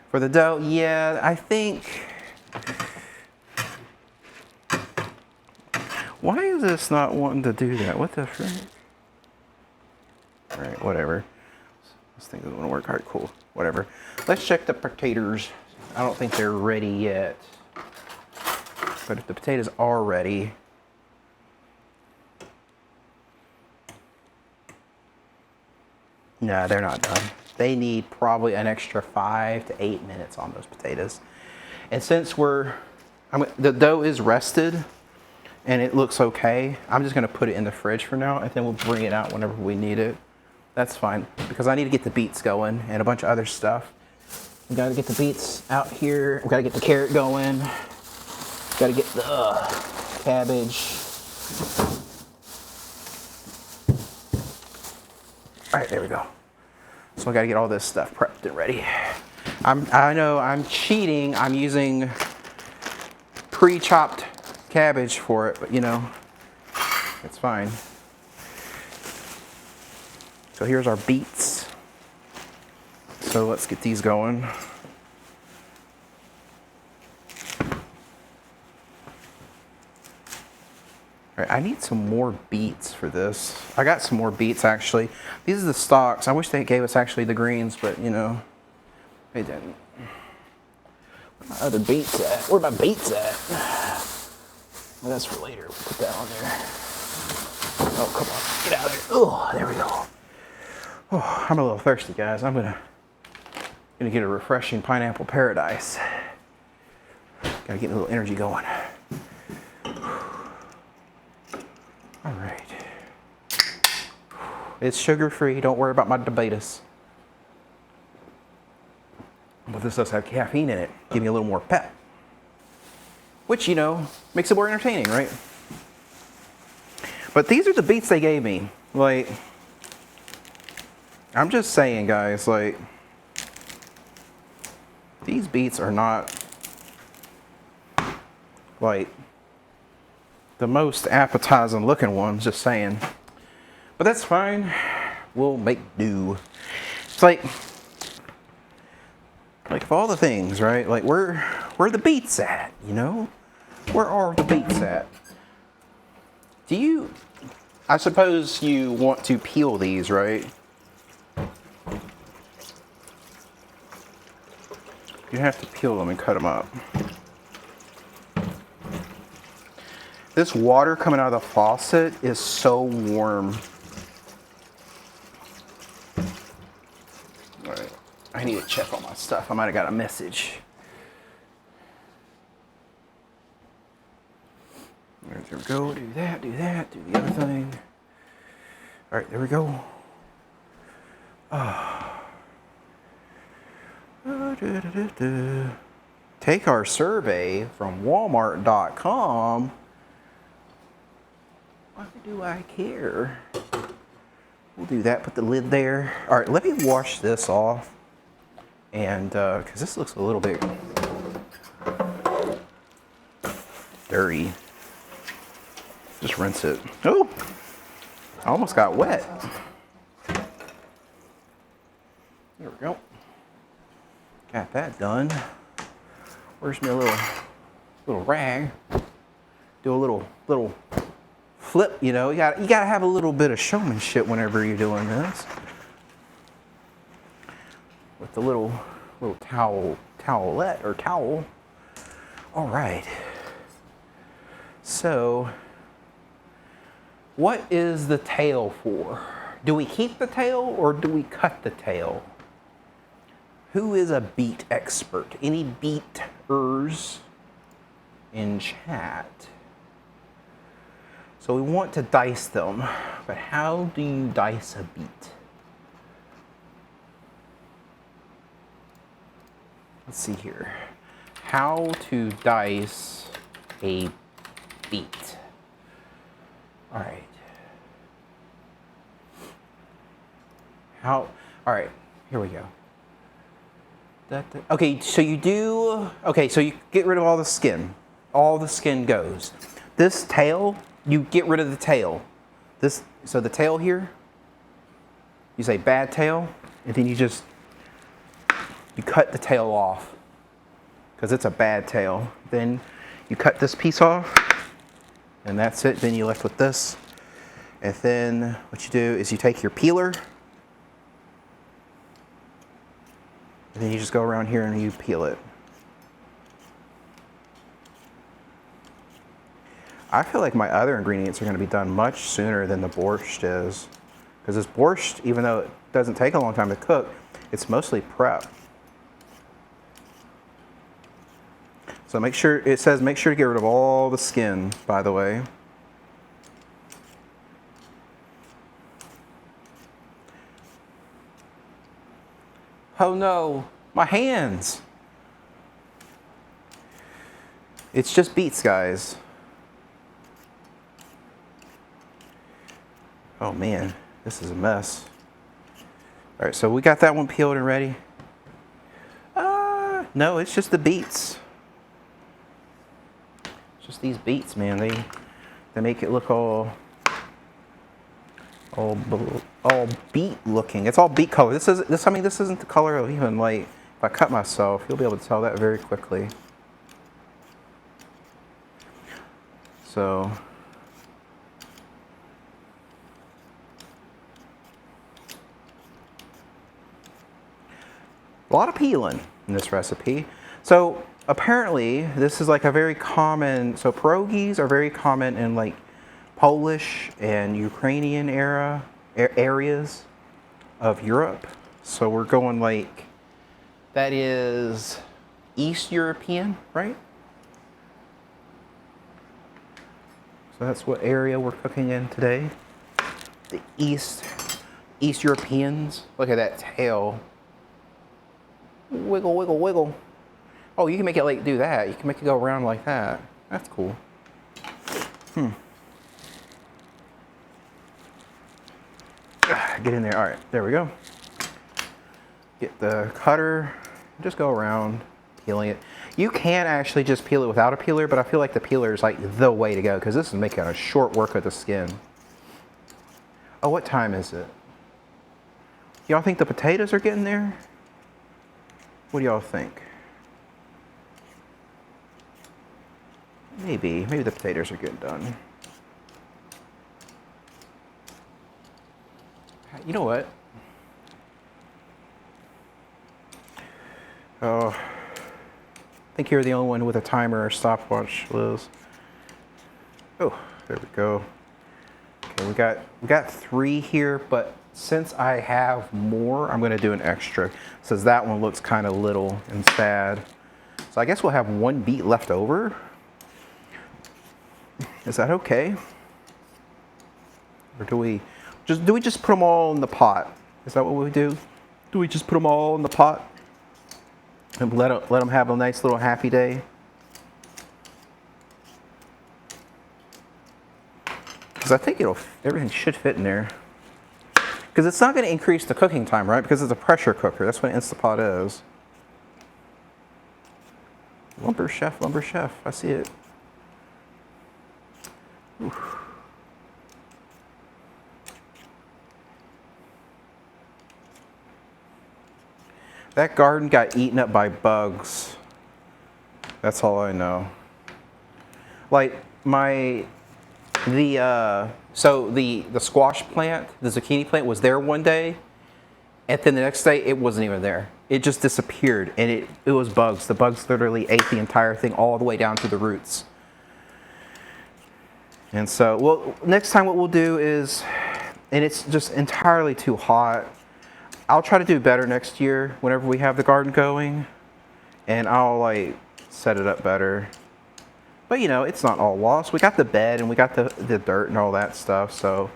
For the dough, yeah, I think. Why is this not wanting to do that? What the frick? All right, whatever. This thing doesn't want to work. All right, cool. Whatever. Let's check the potatoes. I don't think they're ready yet. But if the potatoes are ready, no, they're not done. They need probably an extra 5 to 8 minutes on those potatoes. And since the dough is rested and it looks okay, I'm just gonna put it in the fridge for now, and then we'll bring it out whenever we need it. That's fine, because I need to get the beets going and a bunch of other stuff. We gotta get the beets out here. We gotta get the carrot going. Gotta get the cabbage. All right, there we go. So I gotta get all this stuff prepped and ready. I know I'm cheating. I'm using pre-chopped cabbage for it, but you know, it's fine. So here's our beets. So let's get these going. All right, I need some more beets for this. I got some more beets actually. These are the stalks. I wish they gave us actually the greens, but you know, they didn't. Where my other beets at? Where my beets at? Well, that's for later. We'll put that on there. Oh, come on, get out of there. Oh, there we go. Oh, I'm a little thirsty, guys. I'm gonna get a refreshing pineapple paradise. Gotta get a little energy going. All right. It's sugar-free. Don't worry about my diabetes. But this does have caffeine in it. Give me a little more pep. Which, you know, makes it more entertaining, right? But these are the beets they gave me. Like, I'm just saying, guys, like, these beets are not, like, the most appetizing looking ones, just saying. But that's fine. We'll make do. It's like of all the things, right? Like, where the beets at, you know? Where are the beets at? I suppose you want to peel these, right? You have to peel them and cut them up. This water coming out of the faucet is so warm. All right, I need to check all my stuff. I might have got a message. There we go, do that, do the other thing. All right, there we go. Take our survey from Walmart.com. Why do I care? We'll do that, put the lid there. All right, let me wash this off. And, because this looks a little bit dirty. Just rinse it. Oh, I almost got wet. There we go. Got that done. Where's my little rag? Do a little flip, you know. You gotta have a little bit of showmanship whenever you're doing this. With the little towelette or towel. All right. So What is the tail for? Do we keep the tail or do we cut the tail? Who is a beet expert? Any beeters in chat? So we want to dice them, but how do you dice a beet? Let's see here. How to dice a beet. All right. All right, here we go. Okay, so you get rid of all the skin. All the skin goes. This tail, you get rid of the tail. So the tail here, you say bad tail, and then you cut the tail off because it's a bad tail. Then you cut this piece off, and that's it. Then you're left with this. And then what you do is you take your peeler, and then you just go around here and you peel it. I feel like my other ingredients are going to be done much sooner than the borscht is. Because this borscht, even though it doesn't take a long time to cook, it's mostly prep. So it says make sure to get rid of all the skin, by the way. Oh no, my hands. It's just beets, guys. Oh man, this is a mess. All right, so we got that one peeled and ready. No, it's just the beets. It's just these beets, man. They make it look all beet looking. It's all beet color. This isn't the color of even like if I cut myself, you'll be able to tell that very quickly. So a lot of peeling in this recipe. So apparently this is like a very common, so pierogis are very common in like Polish and Ukrainian areas of Europe. So we're going like, that is East European, right? So that's what area we're cooking in today. The East Europeans. Look at that tail. Wiggle, wiggle, wiggle. Oh, you can make it like do that. You can make it go around like that. That's cool. Get in there. All right, there we go. Get the cutter. Just go around peeling it. You can actually just peel it without a peeler, but I feel like the peeler is like the way to go because this is making a short work of the skin. Oh, what time is it? Y'all think the potatoes are getting there? What do y'all think? Maybe the potatoes are getting done. You know what? Oh, I think you're the only one with a timer or stopwatch, Liz. Oh, there we go. Okay, we got 3 here, but since I have more, I'm gonna do an extra. Since that one looks kind of little and sad. So I guess we'll have 1 beet left over. Is that okay? Or do we just put them all in the pot? Is that what we do? Do we just put them all in the pot and let them have a nice little happy day? Because I think everything should fit in there. Because it's not going to increase the cooking time, right? Because it's a pressure cooker. That's what an Instapot is. Lumber chef, I see it. Oof. That garden got eaten up by bugs. That's all I know. Like the squash plant, the zucchini plant was there one day, and then the next day it wasn't even there. It just disappeared, and it was bugs. The bugs literally ate the entire thing all the way down to the roots. And so, well, next time what we'll do is, and it's just entirely too hot, I'll try to do better next year whenever we have the garden going, and I'll like set it up better. But you know, it's not all lost. We got the bed and we got the dirt and all that stuff, so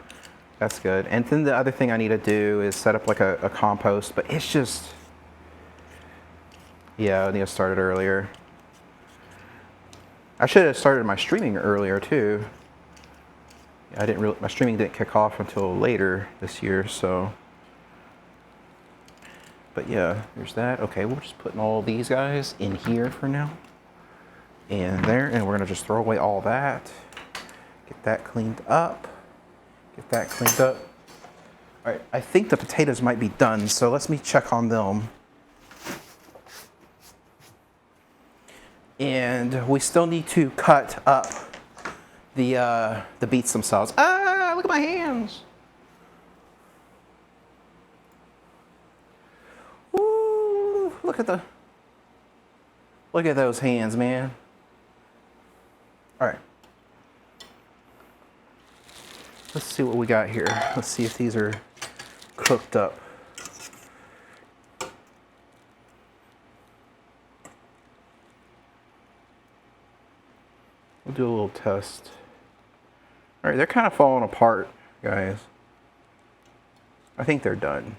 that's good. And then the other thing I need to do is set up like a compost, but it's just, yeah, I need to start it earlier. I should have started my streaming earlier too. My streaming didn't kick off until later this year, so. But yeah, there's that. Okay, we're just putting all these guys in here for now. And there, and we're gonna just throw away all that. Get that cleaned up. Get that cleaned up. All right, I think the potatoes might be done, so let me check on them. And we still need to cut up the beets themselves. Ah, look at my hands. Ooh, look at those hands, man. All right. Let's see what we got here. Let's see if these are cooked up. We'll do a little test. All right, they're kind of falling apart, guys. I think they're done.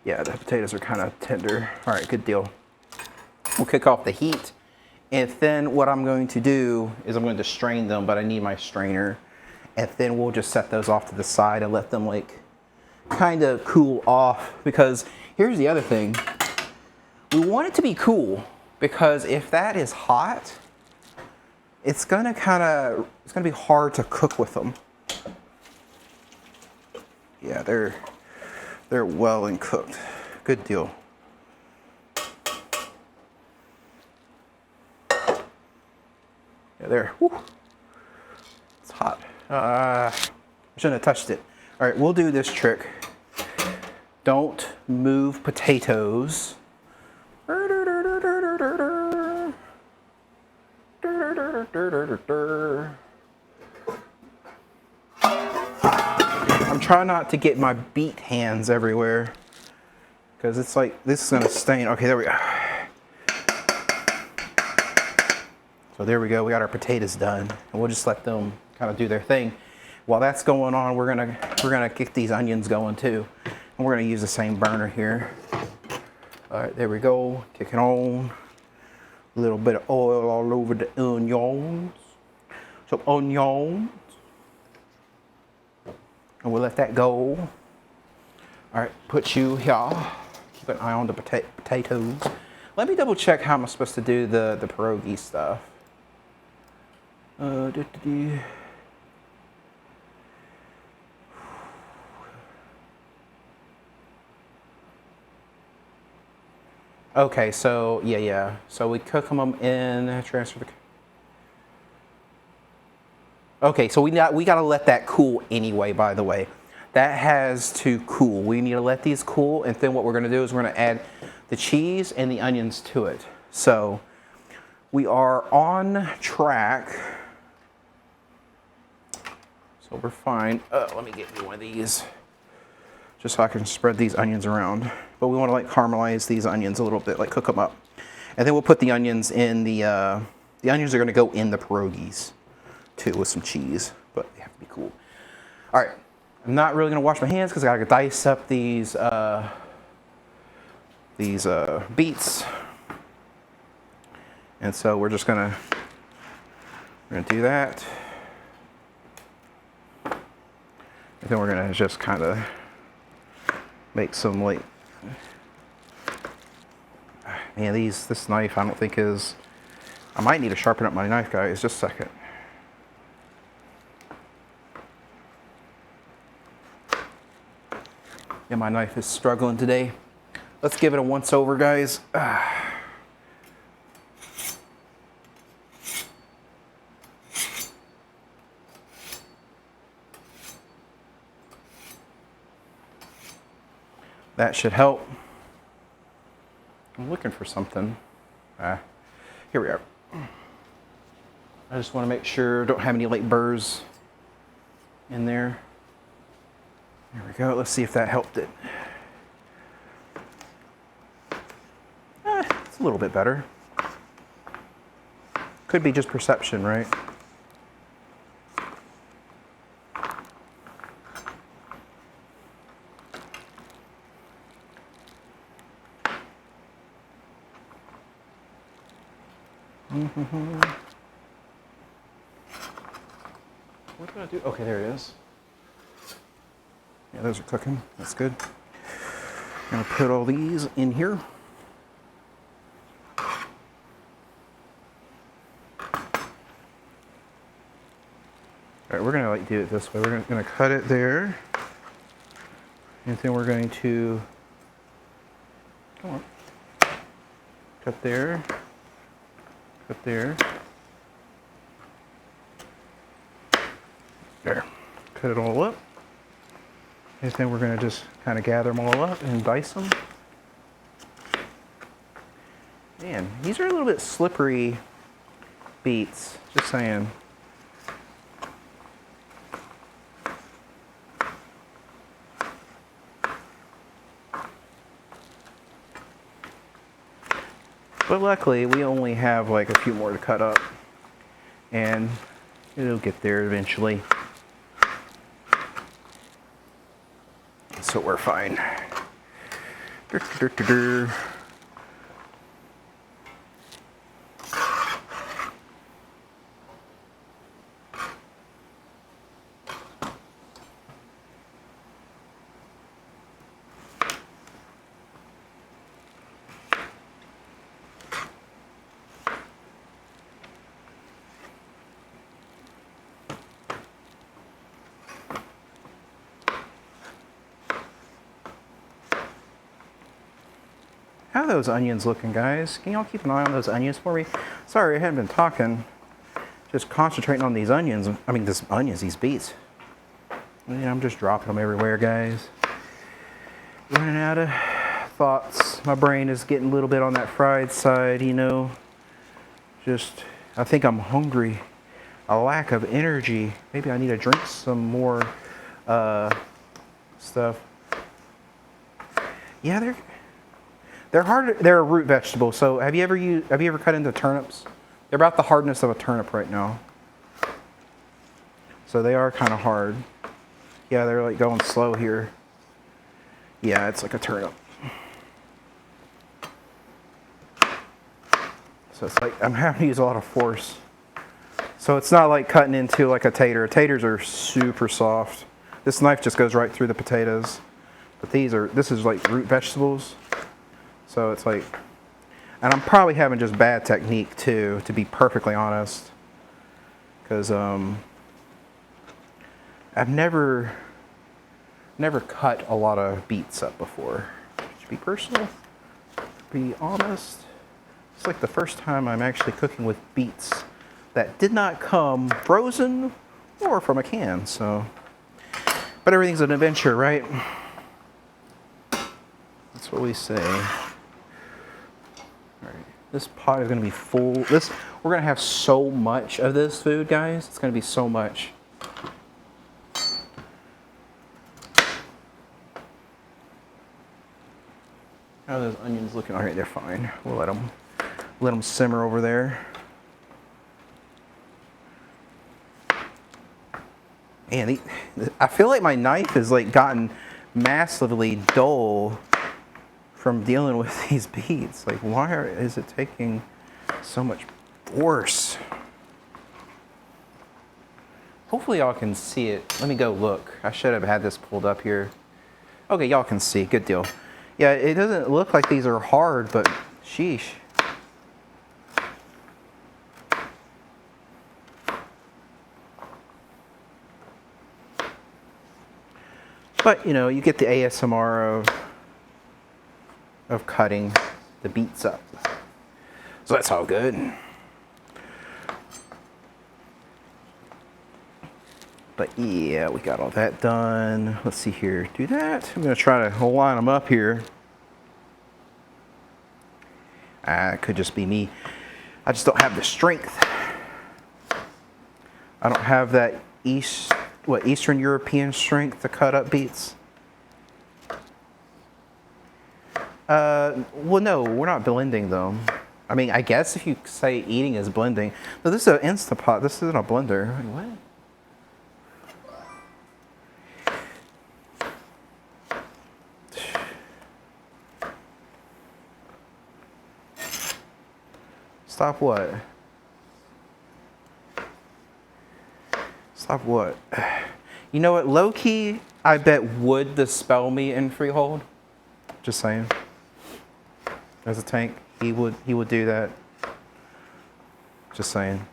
Yeah, the potatoes are kind of tender. All right, good deal. We'll kick off the heat. And then what I'm going to do is I'm going to strain them, but I need my strainer. And then we'll just set those off to the side and let them like kind of cool off. Because here's the other thing. We want it to be cool, because if that is hot, it's gonna be hard to cook with them. Yeah, they're well and cooked. Good deal. Yeah, there. Whew. It's hot. I shouldn't have touched it. All right, we'll do this trick. Don't move potatoes. I'm trying not to get my beet hands everywhere, because it's like, this is gonna stain. Okay, there we go. So there we go, we got our potatoes done, and we'll just let them kind of do their thing. While that's going on, we're gonna get these onions going too, and we're gonna use the same burner here. All right, there we go, kick it on. A little bit of oil all over the onions. Some onions. And we'll let that go. All right, put you here. Keep an eye on the potatoes. Let me double check how I'm supposed to do the pierogi stuff. Okay, so yeah. So we cook them in, transfer the. Okay, so we gotta let that cool anyway, by the way. That has to cool. We need to let these cool, and then what we're gonna do is we're gonna add the cheese and the onions to it. So we are on track. So we're fine. Let me get you one of these, just so I can spread these onions around. But we wanna like caramelize these onions a little bit, like cook them up. And then we'll put the onions in the onions are gonna go in the pierogies too, with some cheese, but they have to be cool. All right, I'm not really gonna wash my hands because I gotta dice up these beets, and so we're gonna do that, and then we're gonna just kind of make some like, man, this knife I don't think is. I might need to sharpen up my knife, guys. Just a second. Yeah, my knife is struggling today. Let's give it a once over, guys. That should help. I'm looking for something. Here we are. I just want to make sure I don't have any like burrs in there. There we go. Let's see if that helped it. It's a little bit better. Could be just perception, right? What did I do? Okay, there it is. Yeah, those are cooking. That's good. I'm gonna put all these in here. All right, we're gonna like do it this way. We're gonna cut it there, and then we're going to come on, cut there, cut there, there. Cut it all up, and then we're gonna just kind of gather them all up and dice them. Man, these are a little bit slippery beets. Just saying. But luckily, we only have like a few more to cut up, and it'll get there eventually. So we're fine. How are those onions looking, guys? Can y'all keep an eye on those onions for me? Sorry, I haven't been talking. Just concentrating on these onions. I mean, these beets. Yeah, I'm just dropping them everywhere, guys. Running out of thoughts. My brain is getting a little bit on that fried side, you know. Just, I think I'm hungry. A lack of energy. Maybe I need to drink some more stuff. Yeah, they're hard. They're a root vegetable. So have you ever cut into turnips? They're about the hardness of a turnip right now. So they are kind of hard. Yeah, they're like going slow here. Yeah, it's like a turnip. So it's like I'm having to use a lot of force. So it's not like cutting into like a tater. Taters are super soft. This knife just goes right through the potatoes. But this is like root vegetables. So it's like, and I'm probably having just bad technique too, to be perfectly honest. Because I've never cut a lot of beets up before. To be personal, to be honest, it's like the first time I'm actually cooking with beets that did not come frozen or from a can. So, but everything's an adventure, right? That's what we say. This pot is going to be full. We're going to have so much of this food, guys. It's going to be so much. How are those onions looking? All right, they're fine. We'll let them simmer over there. Man, I feel like my knife has like gotten massively dull from dealing with these beets. Like, why is it taking so much force? Hopefully y'all can see it. Let me go look. I should have had this pulled up here. Okay, y'all can see. Good deal. Yeah, it doesn't look like these are hard, but sheesh. But, you know, you get the ASMR of cutting the beets up. So that's all good. But yeah, we got all that done. Let's see here. Do that. I'm going to try to line them up here. It could just be me. I just don't have the strength. I don't have that Eastern European strength to cut up beets. Well, no, we're not blending them. I mean, I guess if you say eating is blending. No, this is an Instant Pot. This isn't a blender. Wait, what? Stop what? Stop what? You know what? Low key, I bet would dispel me in Freehold. Just saying. As a tank, he would do that. Just saying.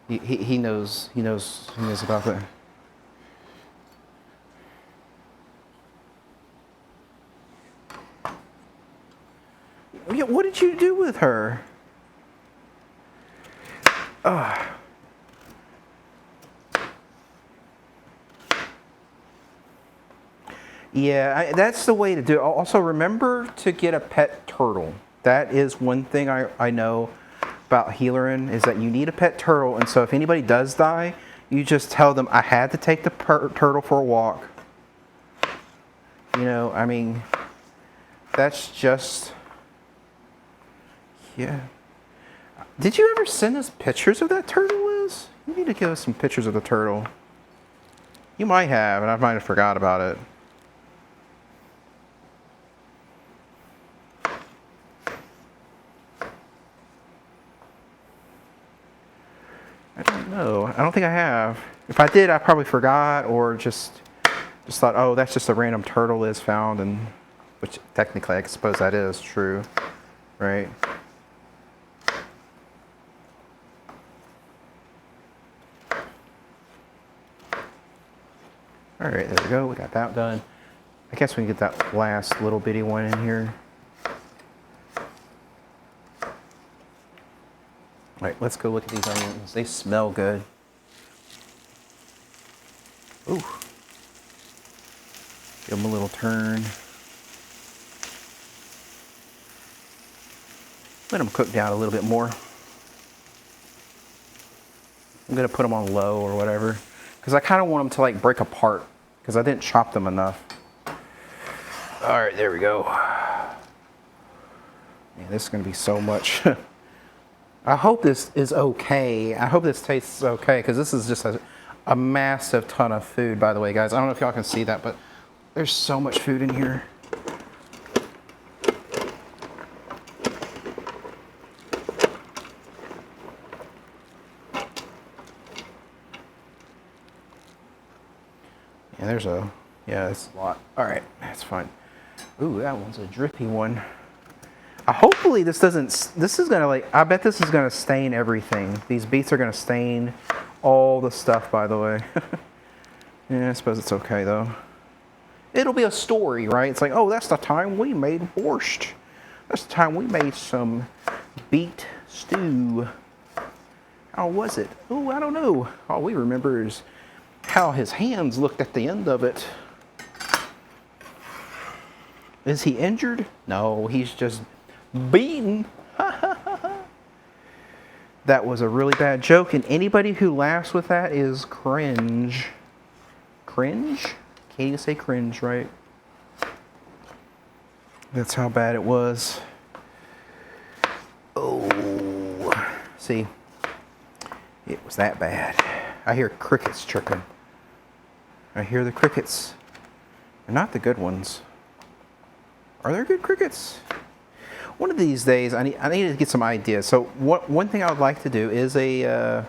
He knows about that. What did you do with her? Yeah, that's the way to do it. Also, remember to get a pet turtle. That is one thing I know about Healerin, is that you need a pet turtle. And so if anybody does die, you just tell them, I had to take the turtle for a walk. You know, I mean, that's just... Yeah. Did you ever send us pictures of that turtle, Liz? You need to give us some pictures of the turtle. You might have, and I might have forgot about it. I don't know. I don't think I have. If I did, I probably forgot, or just thought, oh, that's just a random turtle Liz found, and which technically I suppose that is true, right? All right, there we go. We got that done. I guess we can get that last little bitty one in here. All right, let's go look at these onions. They smell good. Ooh. Give them a little turn. Let them cook down a little bit more. I'm gonna put them on low or whatever, because I kind of want them to like break apart, because I didn't chop them enough. All right, there we go. Man, this is gonna be so much. I hope this is okay. I hope this tastes okay, because this is just a massive ton of food, by the way, guys. I don't know if y'all can see that, but there's so much food in here. And that's a lot. All right, that's fine. Ooh, that one's a drippy one. Hopefully this is gonna I bet this is gonna stain everything. These beets are gonna stain all the stuff, by the way. Yeah, I suppose it's okay though. It'll be a story, right? It's like, oh, that's the time we made borscht. That's the time we made some beet stew. How was it? Oh, I don't know. All we remember is how his hands looked at the end of it. Is he injured? No, he's just beaten. That was a really bad joke, and anybody who laughs with that is cringe. Cringe? Can't even say cringe, right? That's how bad it was. Oh, see, it was that bad. I hear crickets chirping. I hear the crickets. They're not the good ones. Are there good crickets? One of these days, I need to get some ideas. So one thing I would like to do is I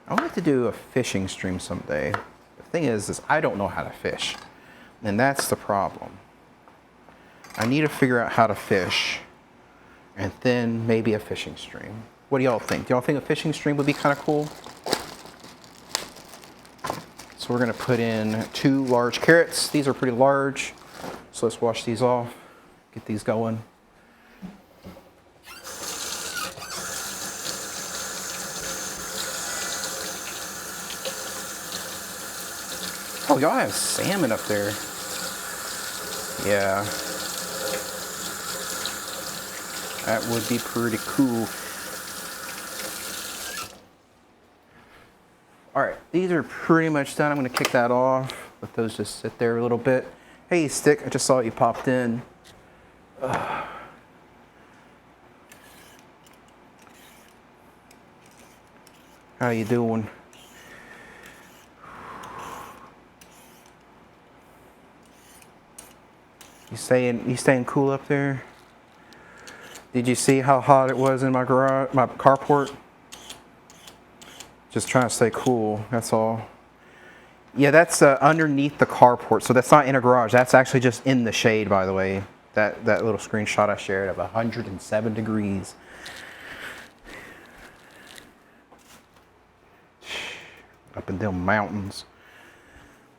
would like to do a fishing stream someday. The thing is I don't know how to fish, and that's the problem. I need to figure out how to fish, and then maybe a fishing stream. What do y'all think? Do y'all think a fishing stream would be kind of cool? So we're gonna put in 2 large carrots. These are pretty large. So let's wash these off, get these going. Oh, y'all have salmon up there. Yeah. That would be pretty cool. All right, these are pretty much done. I'm gonna kick that off. Let those just sit there a little bit. Hey, Stick, I just saw you popped in. How you doing? You staying cool up there? Did you see how hot it was in my garage, my carport? Just trying to stay cool, that's all. Yeah, that's underneath the carport, so that's not in a garage. That's actually just in the shade, by the way. That little screenshot I shared of 107 degrees. Up in them mountains.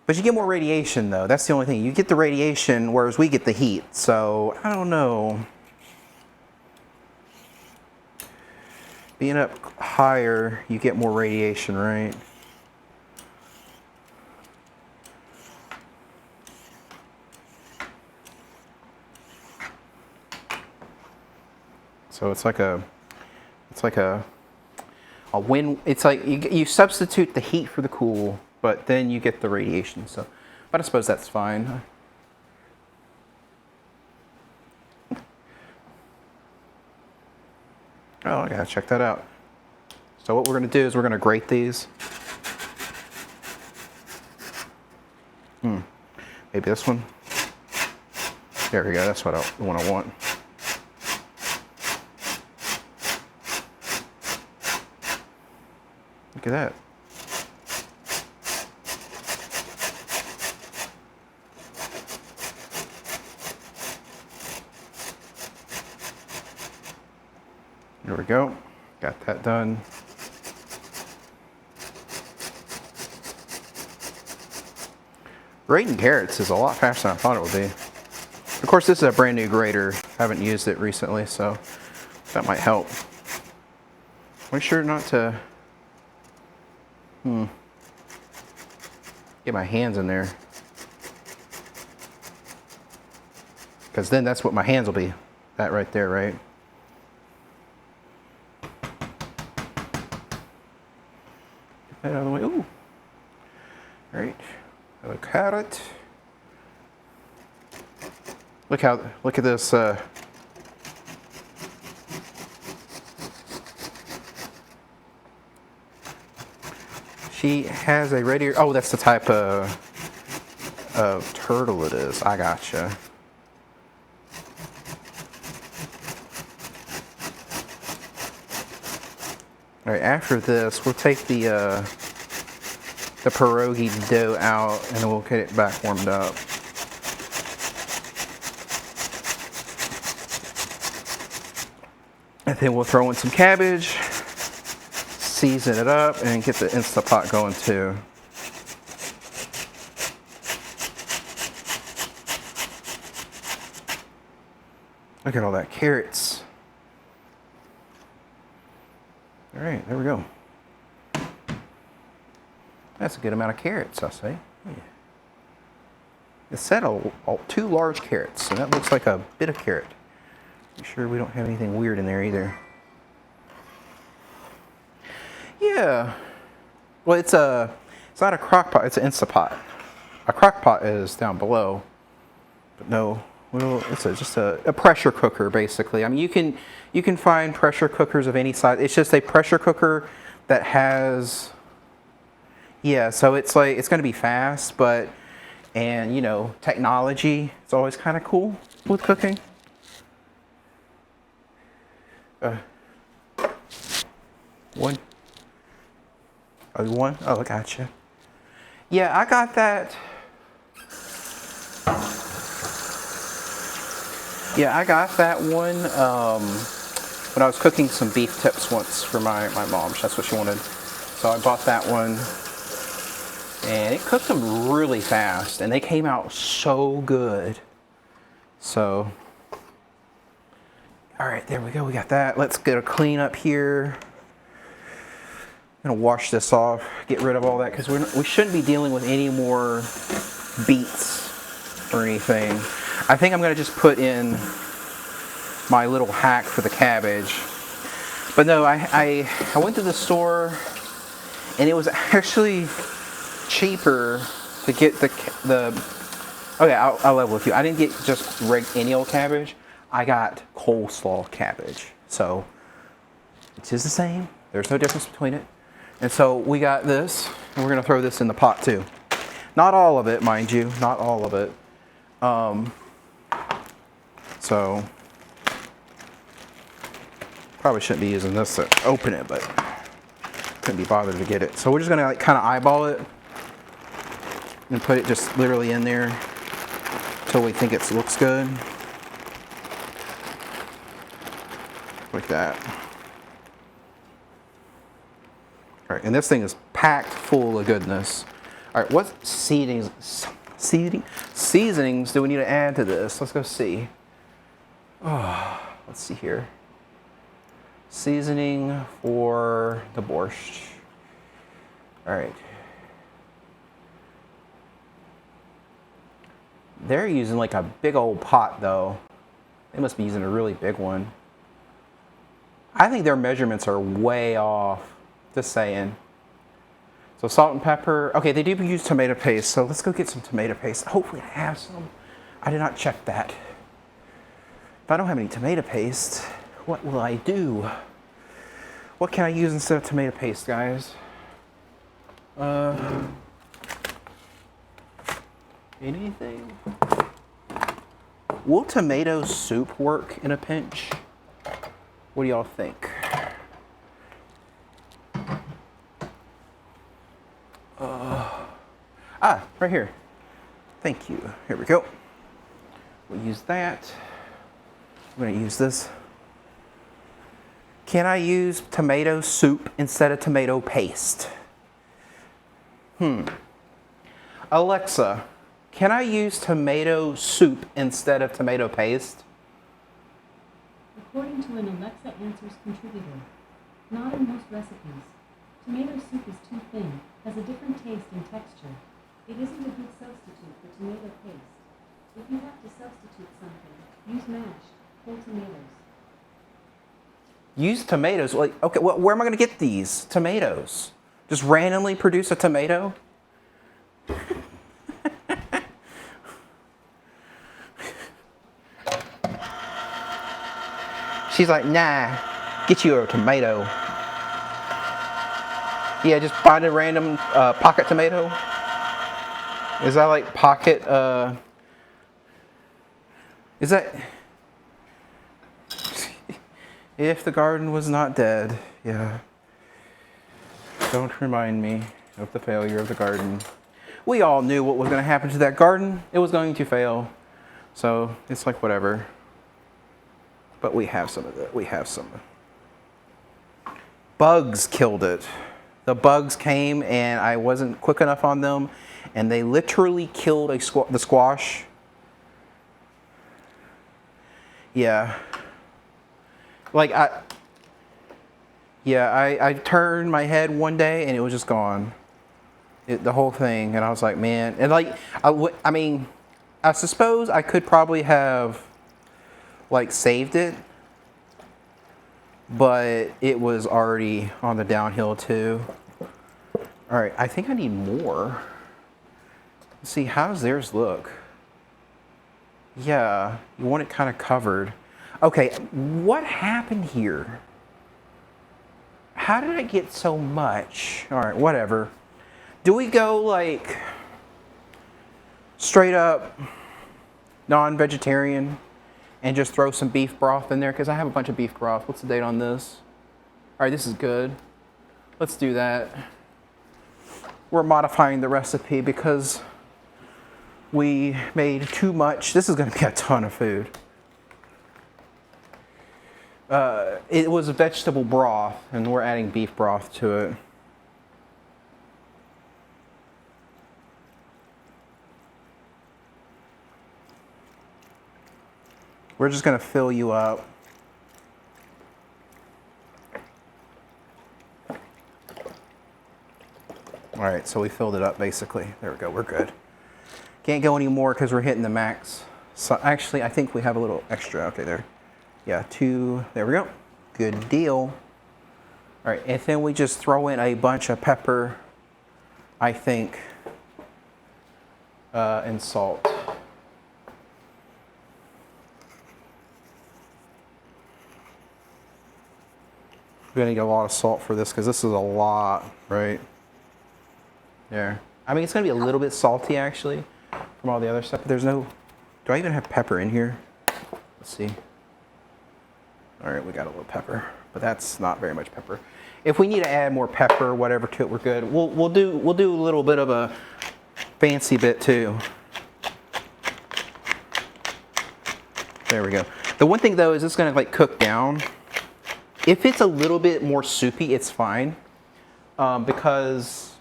But you get more radiation, though. That's the only thing. You get the radiation, whereas we get the heat. So, I don't know. Being up higher, you get more radiation, right? So it's like a win. It's like you substitute the heat for the cool, but then you get the radiation. So, but I suppose that's fine. Oh, I gotta check that out. So what we're gonna do is we're gonna grate these. Maybe this one. There we go. That's what the one I want. Look at that. There we go. Got that done. Grating carrots is a lot faster than I thought it would be. Of course, this is a brand new grater. I haven't used it recently, so that might help. Make sure not to get my hands in there, because then that's what my hands will be. That right there, right? Get that out of the way. Ooh. All right. Look at it. Look at this. She has a radiator. Oh, that's the type of turtle it is. I gotcha. All right. After this, we'll take the pierogi dough out and we'll get it back warmed up. And then we'll throw in some cabbage, season it up, and get the Instant Pot going too. Look at all that carrots. All right, there we go. That's a good amount of carrots, I say. Yeah. It said 2 large carrots, so that looks like a bit of carrot. Make sure we don't have anything weird in there either. Yeah. Well, it's not a crock pot, it's an Instant Pot. A crock pot is down below. But no, well, it's just a pressure cooker, basically. I mean, you can find pressure cookers of any size. It's just a pressure cooker that has, yeah, so it's like, it's going to be fast, but, and, you know, technology, it's always kind of cool with cooking. One. Oh, one? Oh, I gotcha. Yeah, I got that. Yeah, I got that one when I was cooking some beef tips once for my mom. That's what she wanted. So I bought that one. And it cooked them really fast. And they came out so good. So, all right, there we go. We got that. Let's get a clean up here. I'm gonna wash this off, get rid of all that, because we shouldn't be dealing with any more beets or anything. I think I'm gonna just put in my little hack for the cabbage. But no, I went to the store, and it was actually cheaper to get the okay, I'll level with you. I didn't get just any old cabbage. I got coleslaw cabbage. So it's just the same. There's no difference between it. And so we got this, and we're gonna throw this in the pot too. Not all of it, mind you, not all of it. So probably shouldn't be using this to open it, but couldn't be bothered to get it. So we're just gonna like kind of eyeball it and put it just literally in there until we think it looks good. Like that. All right, and this thing is packed full of goodness. All right, what seasonings do we need to add to this? Let's go see. Oh, let's see here. Seasoning for the borscht. All right. They're using like a big old pot though. They must be using a really big one. I think their measurements are way off. Just saying. So salt and pepper. Okay, they do use tomato paste, so let's go get some tomato paste. Hopefully I have some. I did not check that. If I don't have any tomato paste, what will I do? What can I use instead of tomato paste, guys? Anything? Will tomato soup work in a pinch? What do y'all think? Right here. Thank you. Here we go. We'll use that. I'm going to use this. Can I use tomato soup instead of tomato paste? Alexa, can I use tomato soup instead of tomato paste? According to an Alexa Answers contributor, not in most recipes. Tomato soup is too thin, has a different taste and texture. It isn't a good substitute for tomato paste. If you have to substitute something, use mashed, whole tomatoes. Use tomatoes? Like, okay, well, where am I going to get these tomatoes? Just randomly produce a tomato? She's like, nah, get you a tomato. Yeah, just find a random pocket tomato. Is that like pocket, is that, if the garden was not dead, yeah. Don't remind me of the failure of the garden. We all knew what was going to happen to that garden. It was going to fail. So it's like whatever. But we have some of that. We have some. Bugs killed it. The bugs came and I wasn't quick enough on them. And they literally killed the squash. Yeah. Like I turned my head one day and it was just gone. The whole thing. And I was like, man. And like, I mean, I suppose I could probably have like saved it. But it was already on the downhill too. All right, I think I need more. Let's see, how does theirs look? Yeah, you want it kind of covered. Okay, what happened here? How did I get so much? All right, whatever. Do we go like straight up non-vegetarian and just throw some beef broth in there? Because I have a bunch of beef broth. What's the date on this? All right, this is good. Let's do that. We're modifying the recipe because we made too much. This is going to be a ton of food. It was a vegetable broth, and we're adding beef broth to it. We're just going to fill you up. All right, so we filled it up basically. There we go, we're good. Can't go any more because we're hitting the max. So actually, I think we have a little extra. Okay, there. Yeah, 2. There we go. Good deal. All right, and then we just throw in a bunch of pepper, I think, and salt. We're gonna get a lot of salt for this because this is a lot, right? There. I mean, it's gonna be a little bit salty actually from all the other stuff, but there's no, do I even have pepper in here? Let's see. All right, we got a little pepper, but that's not very much pepper. If we need to add more pepper or whatever to it, we're good. We'll do a little bit of a fancy bit too. There we go. The one thing though is it's gonna like cook down. If it's a little bit more soupy, it's fine because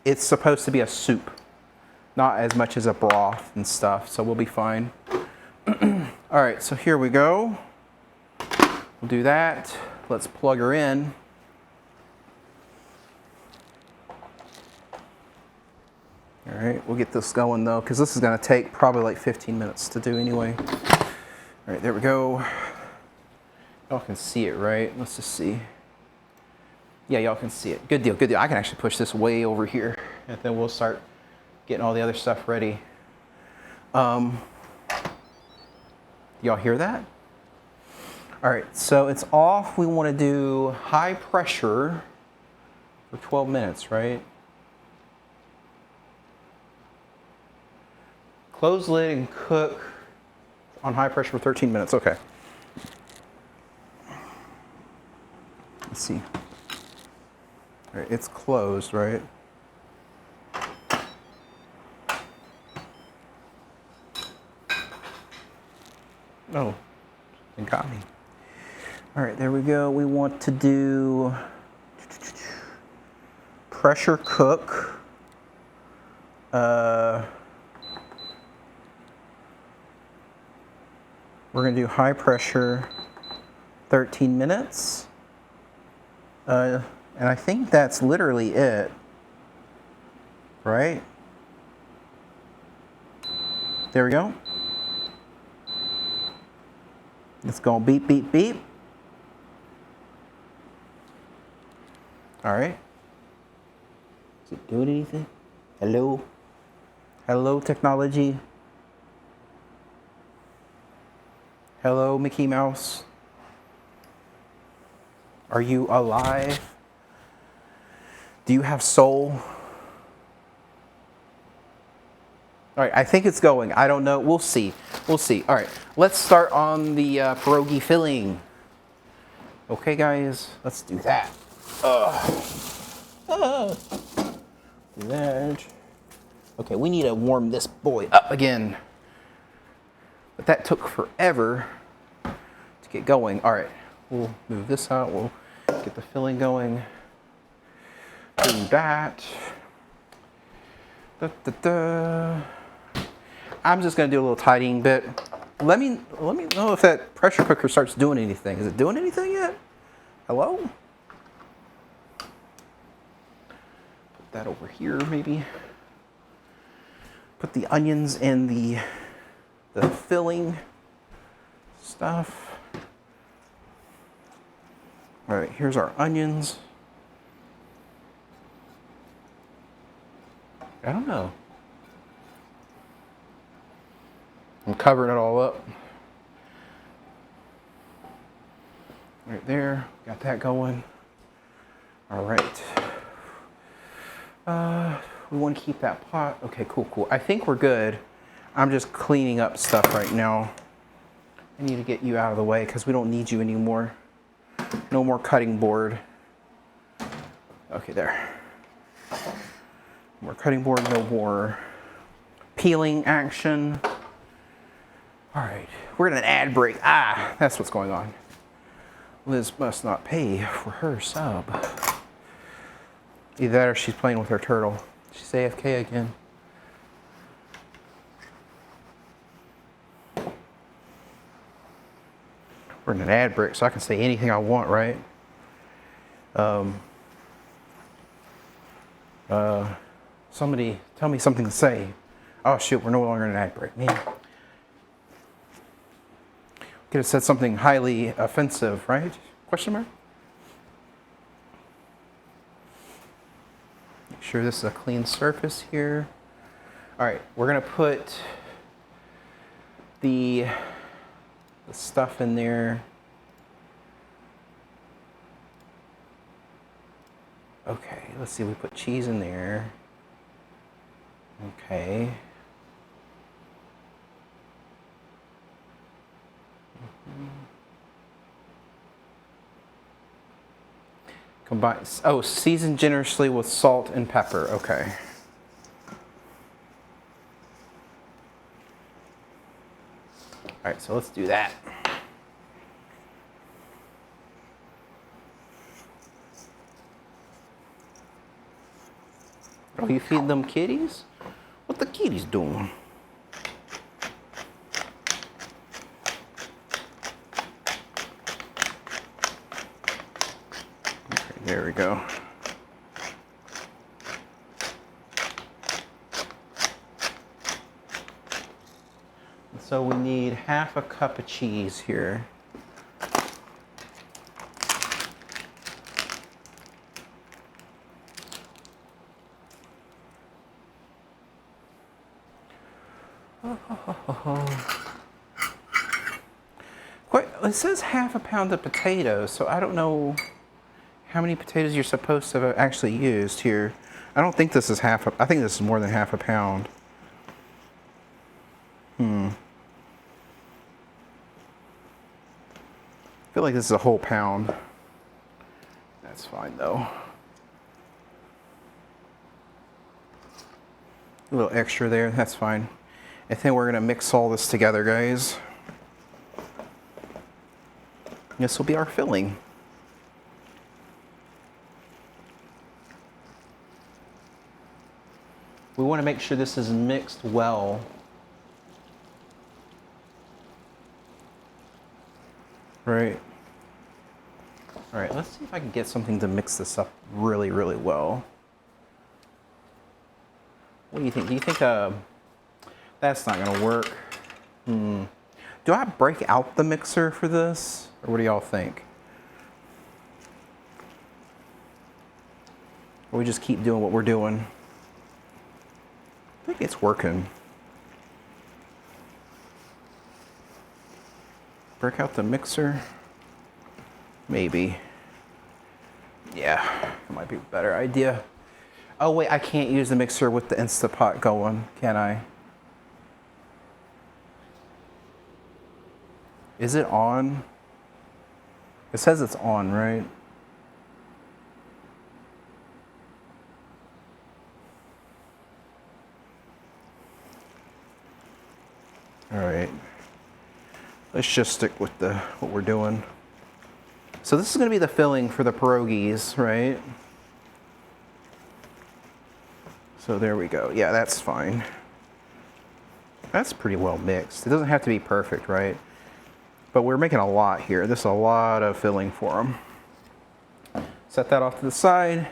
it's supposed to be a soup, not as much as a broth and stuff. So we'll be fine. All right, so here we go. We'll do that. Let's plug her in. All right, we'll get this going though, because this is gonna take probably like 15 minutes to do anyway. All right, there we go. Y'all can see it, right? Let's just see. Yeah, y'all can see it. Good deal, good deal. I can actually push this way over here, and then we'll start getting all the other stuff ready. Y'all hear that? All right, so it's off. We want to do high pressure for 12 minutes, right? Close lid and cook on high pressure for 13 minutes. Okay. Let's see. All right, it's closed, right? Oh, it got me. All right, there we go. We want to do pressure cook. We're gonna do high pressure, 13 minutes. And I think that's literally it, right? There we go. It's going beep, beep, beep. All right. Is it doing anything? Hello? Hello, technology? Hello, Mickey Mouse? Are you alive? Do you have soul? All right, I think it's going. I don't know. We'll see. We'll see. All right, let's start on the pierogi filling. Okay, guys, let's do that. Do that. Okay, we need to warm this boy up again. But that took forever to get going. All right, we'll move this out. We'll get the filling going. Do that. Da, da, da. I'm just gonna do a little tidying bit. Let me know if that pressure cooker starts doing anything. Is it doing anything yet? Hello? Put that over here, maybe. Put the onions in the filling stuff. All right, here's our onions. I don't know. I'm covering it all up. Right there, got that going. All right. We want to keep that pot. Okay, cool, cool. I think we're good. I'm just cleaning up stuff right now. I need to get you out of the way because we don't need you anymore. No more cutting board. Okay, there. More cutting board, no more peeling action. All right, we're in an ad break. Ah, that's what's going on. Liz must not pay for her sub. Either that or she's playing with her turtle. She's AFK again. We're in an ad break, so I can say anything I want, right? Somebody tell me something to say. Oh shoot, we're no longer in an ad break. Man. Could have said something highly offensive, right? Question mark? Make sure this is a clean surface here. All right, we're gonna put the stuff in there. Okay, let's see, we put cheese in there. Okay. Combine, oh, season generously with salt and pepper, okay. All right, so let's do that. Oh, you feed them kitties? What the kitties doing? Okay, there we go. So we need half a cup of cheese here. Quite, it says half a pound of potatoes, so I don't know how many potatoes you're supposed to have actually used here. I don't think this is I think this is more than half a pound. I feel like this is a whole pound. That's fine though. A little extra there, that's fine. I think we're gonna mix all this together, guys. This will be our filling. We want to make sure this is mixed well. Right. All right, let's see if I can get something to mix this up really, really well. What do you think? Do you think that's not gonna work? Do I break out the mixer for this? Or what do y'all think? Or we just keep doing what we're doing? I think it's working. Break out the mixer? Maybe. Yeah, it might be a better idea. Oh wait, I can't use the mixer with the Instant Pot going, can I? Is it on? It says it's on, right? All right. Let's just stick with what we're doing. So this is going to be the filling for the pierogies, right? So there we go. Yeah, that's fine. That's pretty well mixed. It doesn't have to be perfect, right? But we're making a lot here. This is a lot of filling for them. Set that off to the side.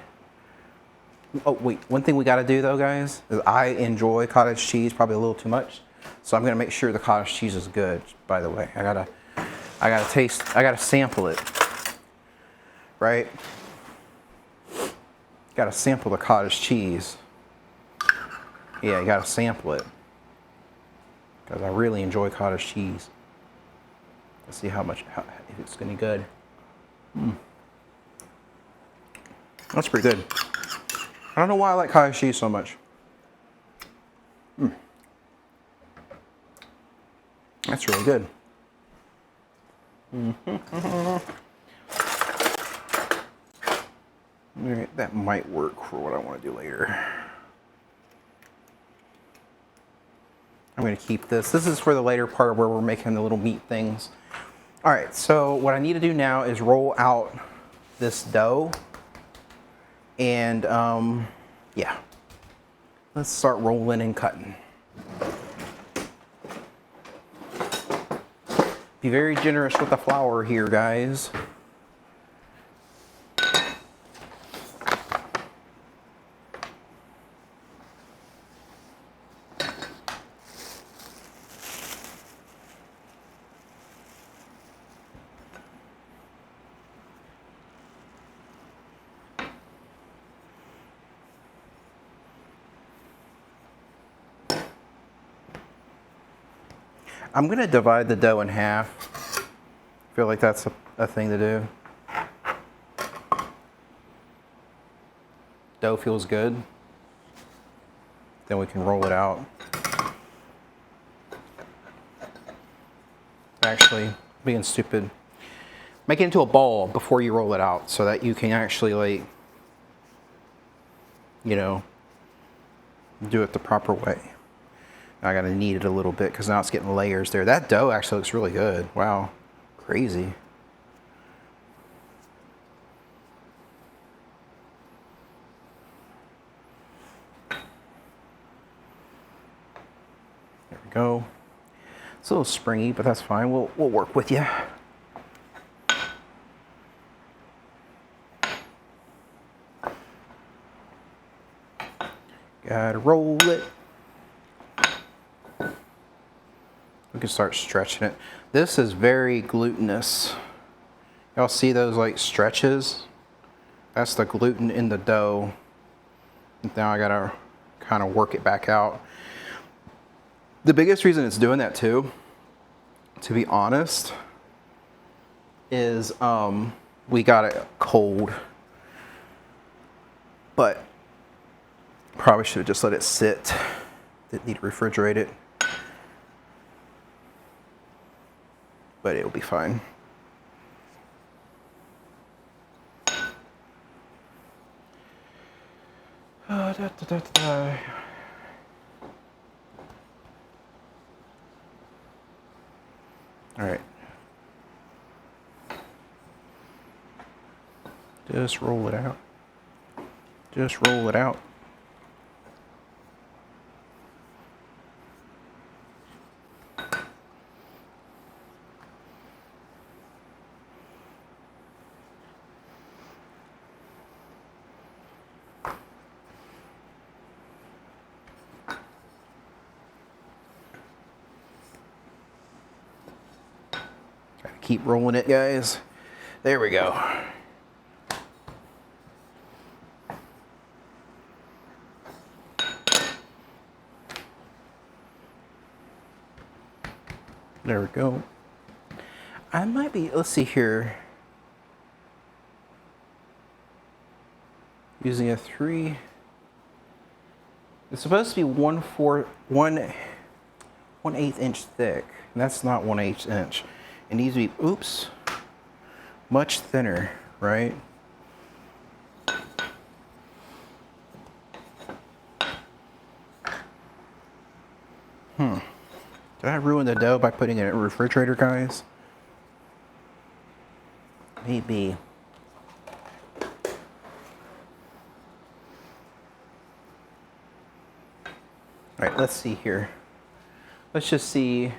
Oh, wait. One thing we got to do, though, guys, is I enjoy cottage cheese, probably a little too much. So I'm going to make sure the cottage cheese is good, by the way. I gotta sample it, right? Gotta sample the cottage cheese. Yeah, you gotta sample it. Because I really enjoy cottage cheese. Let's see if it's gonna be good. That's pretty good. I don't know why I like cottage cheese so much. That's really good. That might work for what I want to do later. I'm going to keep this. This is for the later part where we're making the little meat things. All right, so what I need to do now is roll out this dough. And yeah, let's start rolling and cutting. Be very generous with the flour here, guys. I'm gonna divide the dough in half. I feel like that's a thing to do. Dough feels good. Then we can roll it out. Actually, being stupid. Make it into a ball before you roll it out so that you can actually, like, you know, do it the proper way. I gotta knead it a little bit because now it's getting layers there. That dough actually looks really good. Wow, crazy. There we go. It's a little springy, but that's fine. We'll work with you. Gotta roll it. We can start stretching it. This is very glutinous. Y'all see those like stretches? That's the gluten in the dough. Now I gotta kind of work it back out. The biggest reason it's doing that too, to be honest, is we got it cold. But probably should have just let it sit. Didn't need to refrigerate it. But it'll be fine. All right. Just roll it out. Just roll it out. Keep rolling it, guys. There we go. There we go. I might be, let's see here. Using a 3. It's supposed to be 1/8 inch thick. And that's not 1/8 inch. It needs to be, oops, much thinner, right? Did I ruin the dough by putting it in a refrigerator, guys? Maybe. All right, let's see here. Let's just see.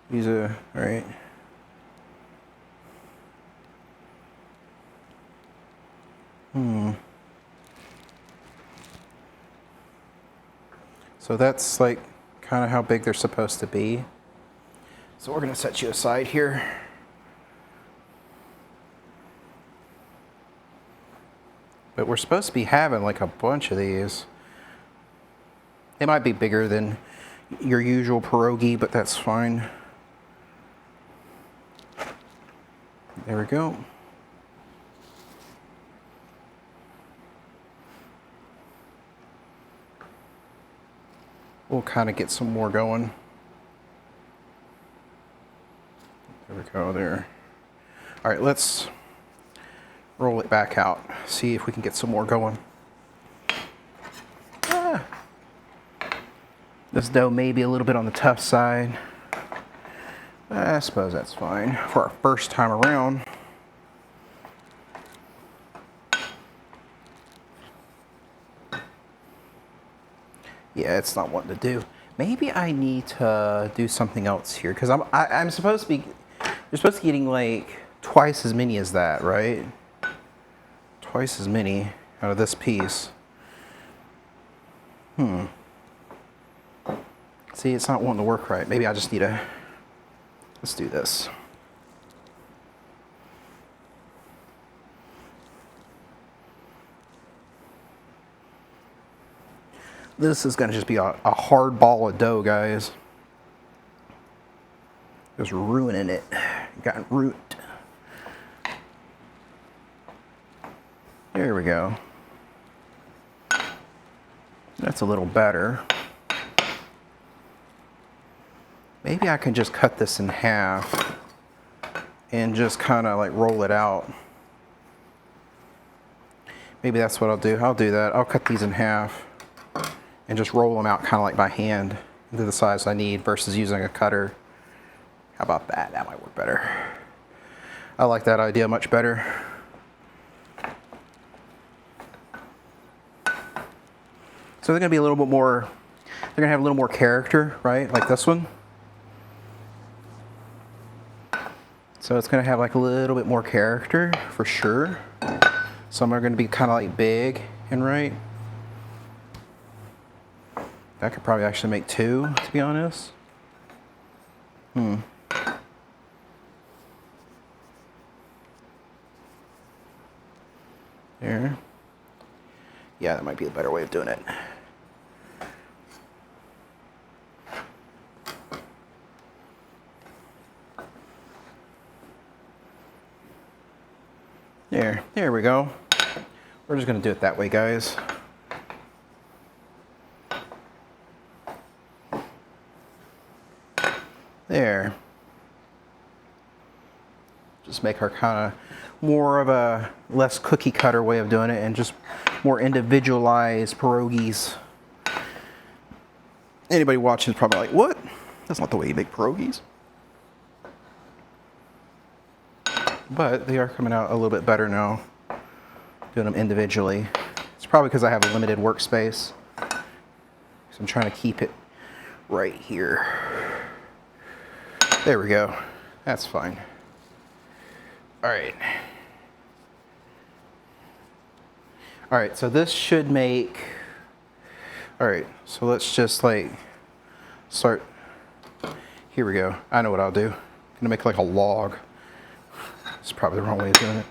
These are, all right. So that's like kind of how big they're supposed to be. So we're gonna set you aside here. But we're supposed to be having like a bunch of these. They might be bigger than your usual pierogi, but that's fine. There we go. We'll kind of get some more going. There we go there. All right, let's roll it back out. See if we can get some more going. This dough may be a little bit on the tough side. I suppose that's fine for our first time around. Yeah, it's not wanting to do. Maybe I need to do something else here because I'm supposed to be. You're supposed to be getting like twice as many as that, right? Twice as many out of this piece. See, it's not wanting to work right. Maybe I just need to. Let's do this. This is going to just be a hard ball of dough, guys. Just ruining it. Got root. There we go. That's a little better. Maybe I can just cut this in half and just kind of like roll it out. Maybe that's what I'll do. I'll do that. I'll cut these in half and just roll them out kind of like by hand into the size I need versus using a cutter. How about that? That might work better. I like that idea much better. So they're gonna be a little bit more, they're gonna have a little more character, right? Like this one. So it's gonna have like a little bit more character for sure. Some are gonna be kind of like big and right. I could probably actually make two, to be honest. There. Yeah, that might be a better way of doing it. There we go. We're just gonna do it that way, guys. There. Just make our kind of more of a less cookie cutter way of doing it and just more individualized pierogies. Anybody watching is probably like, what? That's not the way you make pierogies. But they are coming out a little bit better now, doing them individually. It's probably because I have a limited workspace. So I'm trying to keep it right here. There we go. That's fine. All right. All right, so this should make, all right, so let's just like start, here we go. I know what I'll do. I'm gonna make like a log. It's probably the wrong way of doing it,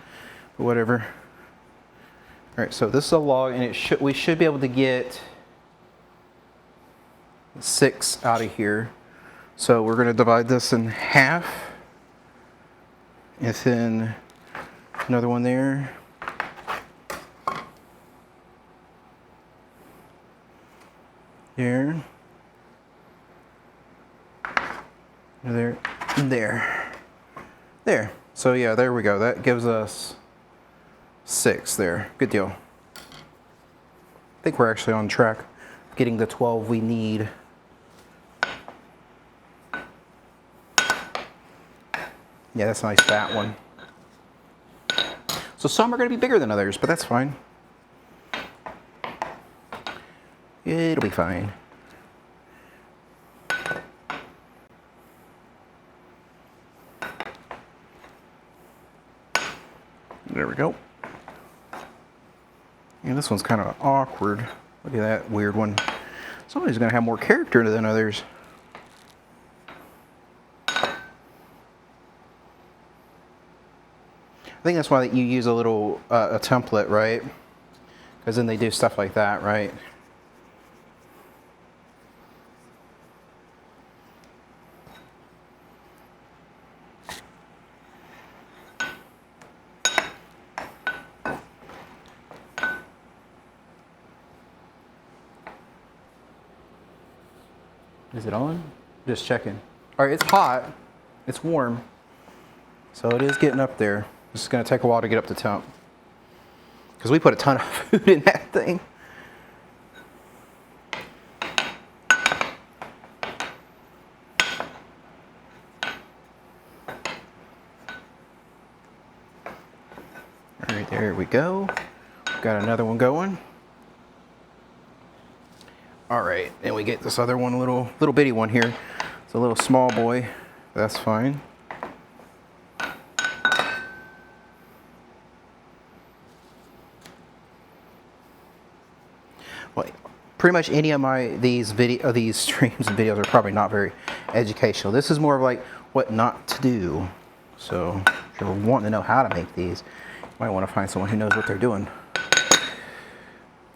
but whatever. All right, so this is a log and we should be able to get 6 out of here. So we're gonna divide this in half and then another one there. There. There. There. There. So yeah, there we go. That gives us 6 there. Good deal. I think we're actually on track of getting the 12 we need. Yeah, that's a nice fat one. So some are going to be bigger than others, but that's fine. It'll be fine. There we go. And this one's kind of awkward. Look at that weird one. Somebody's going to have more character than others. I think that's why you use a little a template, right? Because then they do stuff like that, right? Is it on? Just checking. All right, it's hot. It's warm. So it is getting up there. It's just going to take a while to get up to temp. Because we put a ton of food in that thing. All right, there we go. Got another one going. All right, and we get this other one, a little bitty one here. It's a little small boy. That's fine. Well, pretty much any of these streams and videos are probably not very educational. This is more of like what not to do. So if you're wanting to know how to make these, you might want to find someone who knows what they're doing.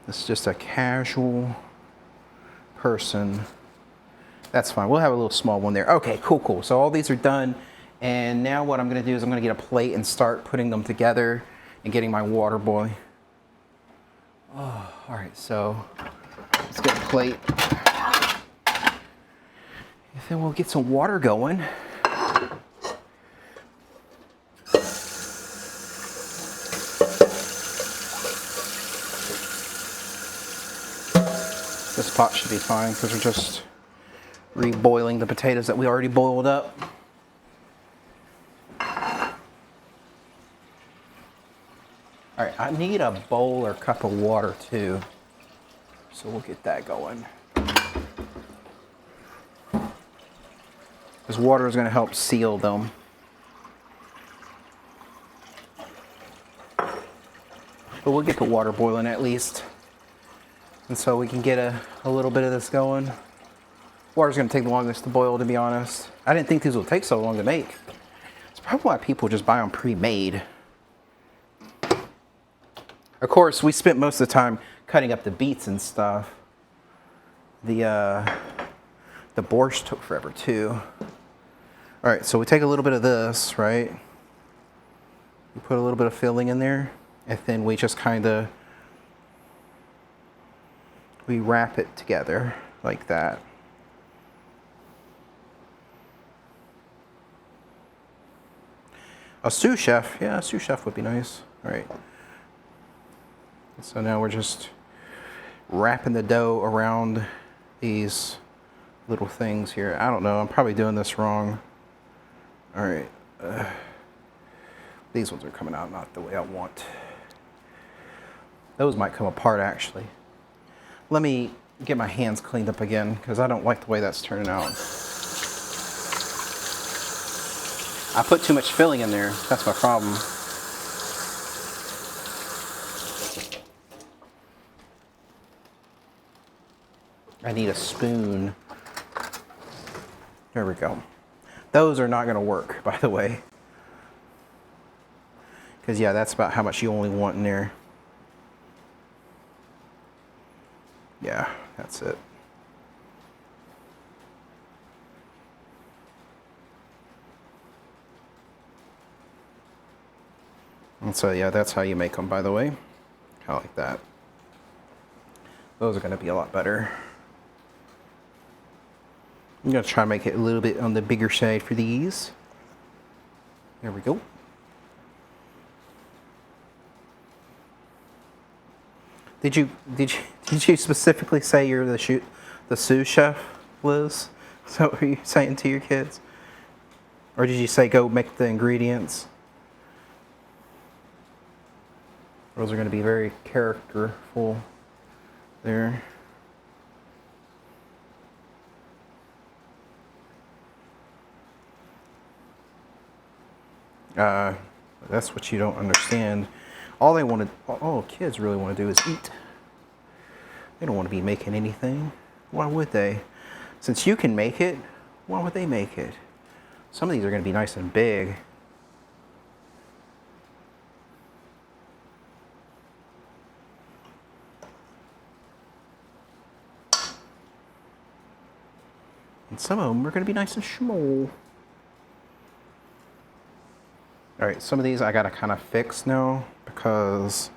This is just a casual person That's fine. We'll have a little small one there. Okay, cool, cool. So all these are done. And now what I'm gonna do is I'm gonna get a plate and start putting them together and getting my water boiling. Oh, all right, so let's get a plate. And then we'll get some water going. This pot should be fine because we're just reboiling the potatoes that we already boiled up. All right, I need a bowl or cup of water too, so we'll get that going. This water is going to help seal them. But we'll get the water boiling at least, and so we can get a little bit of this going. Water's going to take the longest to boil, to be honest. I didn't think these would take so long to make. It's probably why people just buy them pre-made. Of course, we spent most of the time cutting up the beets and stuff. The borscht took forever too. All right, so we take a little bit of this, right? We put a little bit of filling in there, and then we just we wrap it together like that. A sous chef, yeah, a sous chef would be nice. All right. So now we're just wrapping the dough around these little things here. I don't know, I'm probably doing this wrong. All right, these ones are coming out not the way I want. Those might come apart actually. Let me get my hands cleaned up again because I don't like the way that's turning out. I put too much filling in there, that's my problem. I need a spoon. There we go. Those are not gonna work, by the way. Because yeah, that's about how much you only want in there. Yeah, that's it. And so yeah, that's how you make them, by the way. I like that. Those are gonna be a lot better. I'm gonna try to make it a little bit on the bigger side for these. There we go. Did you specifically say you're the sous chef, Liz? Is that what you're saying to your kids? Or did you say go make the ingredients? Those are gonna be very characterful there. That's what you don't understand. All kids really want to do is eat. They don't want to be making anything. Why would they? Since you can make it, why would they make it? Some of these are going to be nice and big. And some of them are going to be nice and small. All right, some of these I gotta kind of fix now because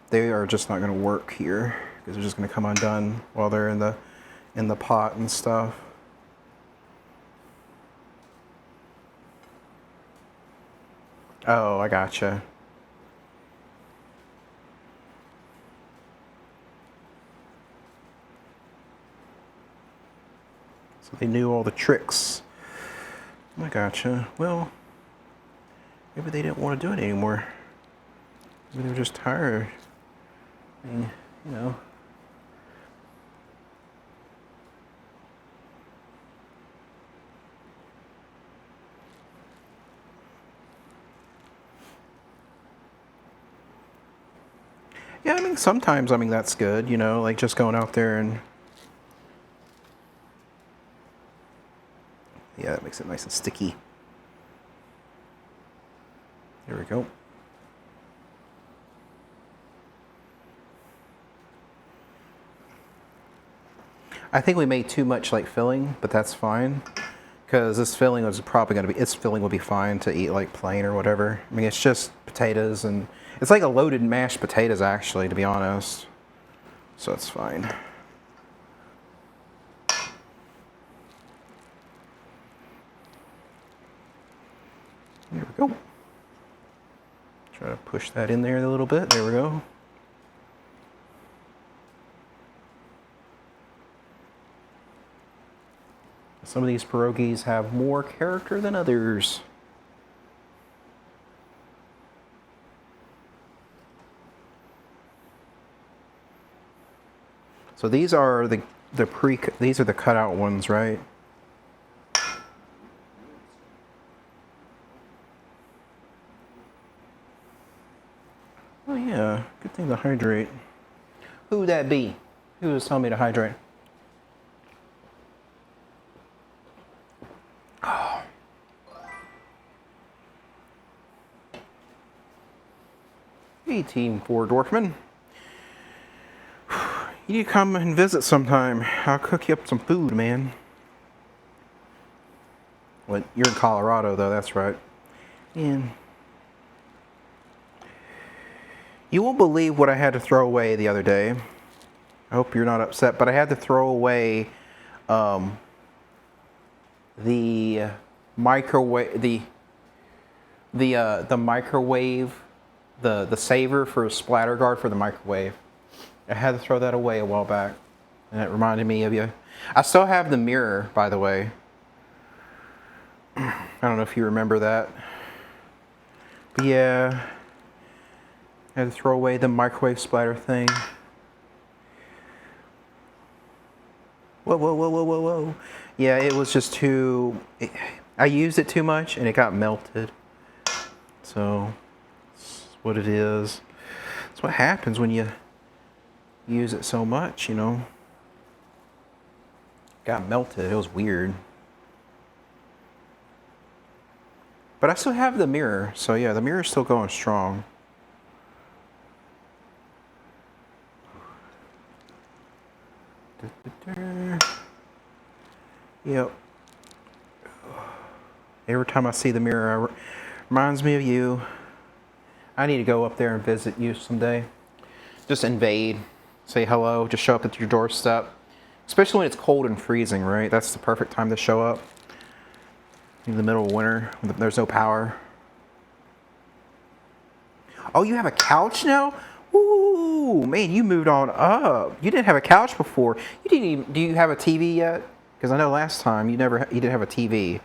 they are just not gonna work here because they're just gonna come undone while they're in the pot and stuff. Oh, I gotcha. So they knew all the tricks. I gotcha. Well, maybe they didn't want to do it anymore. Maybe they were just tired. I mean, you know. Yeah, I mean, sometimes, I mean, that's good, you know, like just going out there and... Yeah, that makes it nice and sticky. There we go. I think we made too much like filling, but that's fine. Because this filling is probably going to be, its filling will be fine to eat like plain or whatever. I mean, it's just potatoes and it's like a loaded mashed potatoes actually, to be honest. So it's fine. There we go. Try to push that in there a little bit. There we go. Some of these pierogies have more character than others. So these are these are the cutout ones, right? Oh yeah, good thing to hydrate. Who would that be? Who was telling me to hydrate? Oh. Hey, Team 4 Dwarfman. You need to come and visit sometime. I'll cook you up some food, man. Well, you're in Colorado, though, that's right. And you won't believe what I had to throw away the other day. I hope you're not upset, but I had to throw away the microwave, the microwave, the saver for a splatter guard for the microwave. I had to throw that away a while back, and it reminded me of you. I still have the mirror, by the way. I don't know if you remember that. But yeah, I had to throw away the microwave splatter thing. Whoa, whoa, whoa, whoa, whoa, whoa. Yeah, it was just I used it too much and it got melted. So, that's what it is. That's what happens when you use it so much, you know. Got melted. It was weird. But I still have the mirror. So yeah, the mirror's still going strong. Yep. Every time I see the mirror, it reminds me of you. I need to go up there and visit you someday. Just invade, say hello, just show up at your doorstep. Especially when it's cold and freezing, right? That's the perfect time to show up. In the middle of winter, when there's no power. Oh, you have a couch now? Ooh, man, you moved on up. You didn't have a couch before. You didn't even, do you have a TV yet? Because I know last time you didn't have a TV.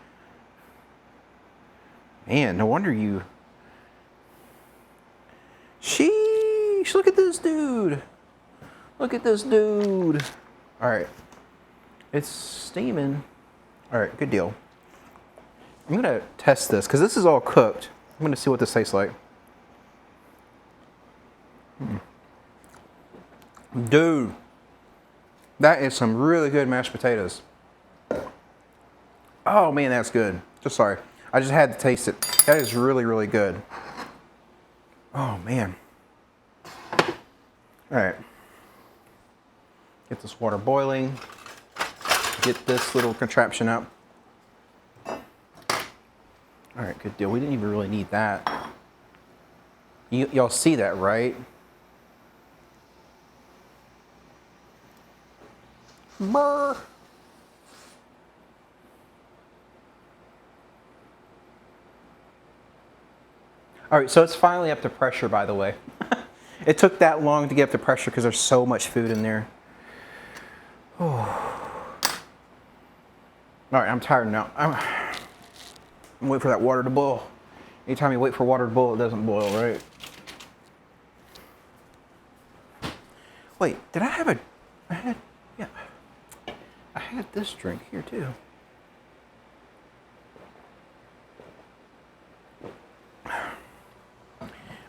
Man, no wonder you. Sheesh, look at this dude. Look at this dude. All right, it's steaming. All right, good deal. I'm gonna test this because this is all cooked. I'm gonna see what this tastes like. Dude, that is some really good mashed potatoes. Oh man, that's good. Just sorry. I just had to taste it. That is really, really good. Oh man. All right. Get this water boiling. Get this little contraption out. All right, good deal. We didn't even really need that. Y'all see that, right? Brr. All right, so it's finally up to pressure, by the way. It took that long to get up to pressure because there's so much food in there. Oh. All right, I'm tired now. I'm waiting for that water to boil. Anytime you wait for water to boil, it doesn't boil, right? Wait, did I have yeah. I had this drink here too.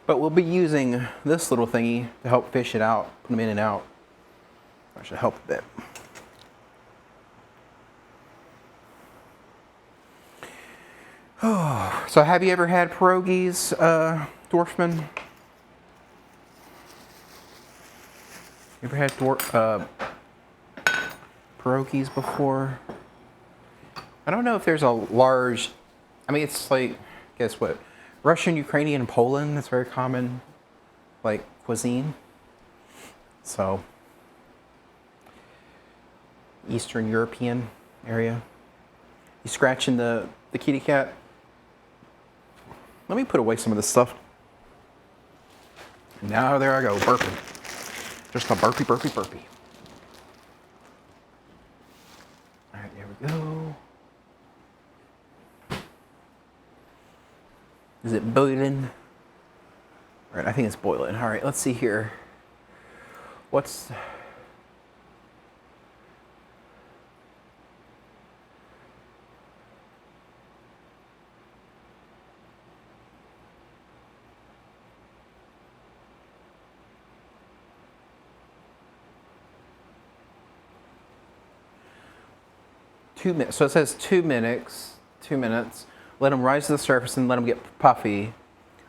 But we'll be using this little thingy to help fish it out, put them in and out. That should help a bit. Oh, so have you ever had pierogies, Dwarfman? You ever had pierogies pierogies before. I don't know if there's a large, I mean, it's like, guess what? Russian, Ukrainian, and Poland, that's very common, like, cuisine. So, Eastern European area. You scratching the kitty cat? Let me put away some of this stuff. Now there I go, burping. Just a burpy, burpy, burpy. All right, there we go. Is it boiling? All right, I think it's boiling. All right, let's see here. What's... 2 minutes. So it says 2 minutes. 2 minutes. Let them rise to the surface and let them get puffy.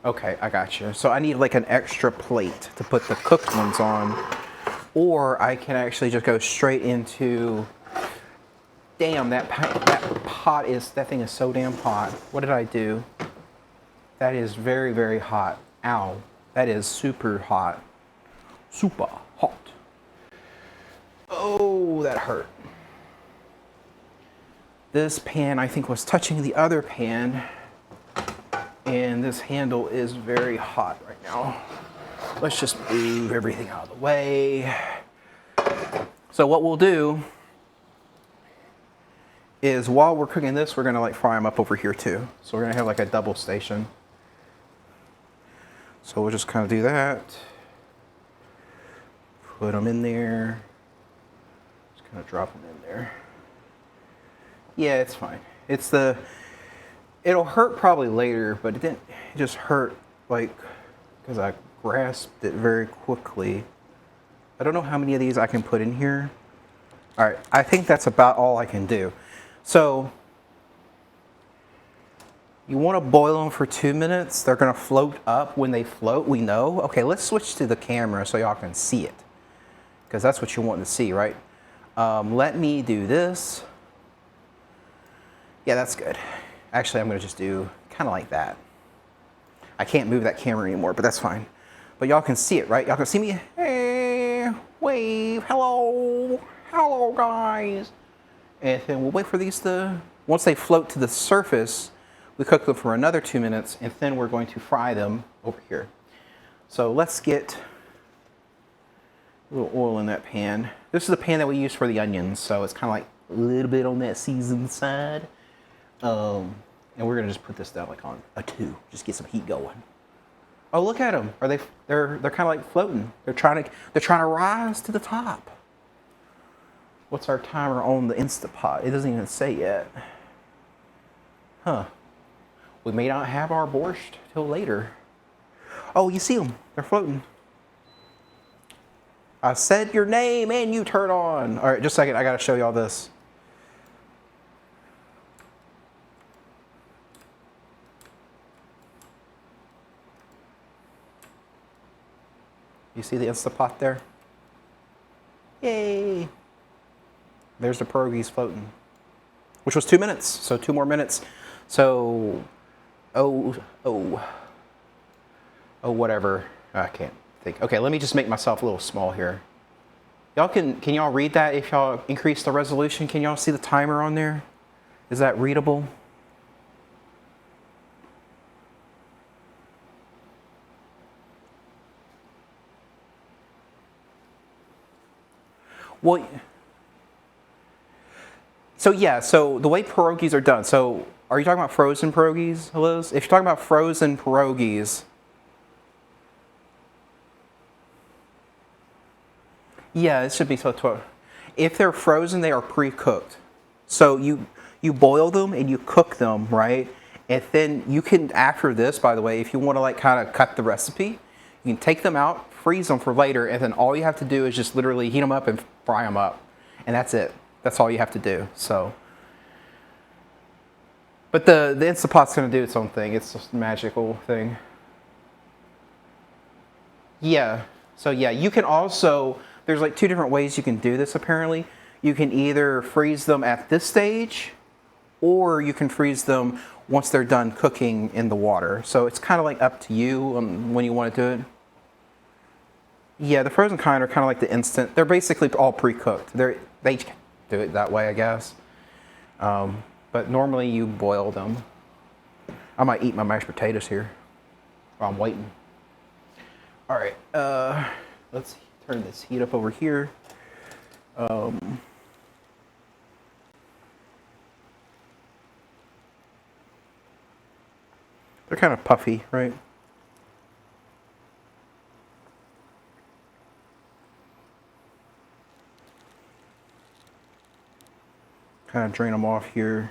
Okay, I got you. So I need like an extra plate to put the cooked ones on, or I can actually just go straight into. Damn, that thing is so damn hot. What did I do? That is very, very hot. Ow, that is super hot. Super hot. Oh, that hurt. This pan, I think, was touching the other pan, and this handle is very hot right now. Let's just move everything out of the way. So what we'll do is, while we're cooking this, we're gonna like fry them up over here too. So we're gonna have like a double station. So we'll just kind of do that. Put them in there. Just kind of drop them in there. Yeah, it's fine. It'll hurt probably later, but it just hurt like, because I grasped it very quickly. I don't know how many of these I can put in here. All right, I think that's about all I can do. So, you want to boil them for 2 minutes. They're gonna float up. When they float, we know. Okay, let's switch to the camera so y'all can see it, because that's what you want to see, right? Let me do this. Yeah, that's good. Actually, I'm gonna just do kind of like that. I can't move that camera anymore, but that's fine. But y'all can see it, right? Y'all can see me. Hey, wave, hello, hello guys. And then we'll wait for these to, once they float to the surface, we cook them for another 2 minutes, and then we're going to fry them over here. So let's get a little oil in that pan. This is the pan that we use for the onions, so it's kind of like a little bit on that seasoned side. And we're gonna just put this down like on a 2, just get some heat going. Oh, look at them! They're kind of like floating. They're trying to rise to the top. What's our timer on the Instant Pot? It doesn't even say yet. Huh? We may not have our borscht till later. Oh, you see them? They're floating. I said your name and you turn on. All right, just a second. I gotta show y'all this. You see the Instant Pot there? Yay! There's the pierogies floating, which was 2 minutes. So 2 more minutes. So, whatever. I can't think. Okay, let me just make myself a little small here. Y'all can y'all read that? If y'all increase the resolution, can y'all see the timer on there? Is that readable? Well, so yeah, so the way pierogies are done. So are you talking about frozen pierogies, Liz? If you're talking about frozen pierogies, yeah, it should be so 12. If they're frozen, they are pre-cooked. So you boil them and you cook them, right? And then you can, after this, by the way, if you want to like kind of cut the recipe, you can take them out, freeze them for later, and then all you have to do is just literally heat them up and fry them up. And that's it. That's all you have to do. So, but the Instant Pot's going to do its own thing. It's just a magical thing. Yeah. So yeah, you can also, there's like 2 different ways you can do this apparently. You can either freeze them at this stage, or you can freeze them once they're done cooking in the water. So it's kind of like up to you when you want to do it. Yeah, the frozen kind are kind of like the instant. They're basically all pre-cooked. They do it that way, I guess. But normally you boil them. I might eat my mashed potatoes here while I'm waiting. All right, let's turn this heat up over here. They're kind of puffy, right? Kind of drain them off here.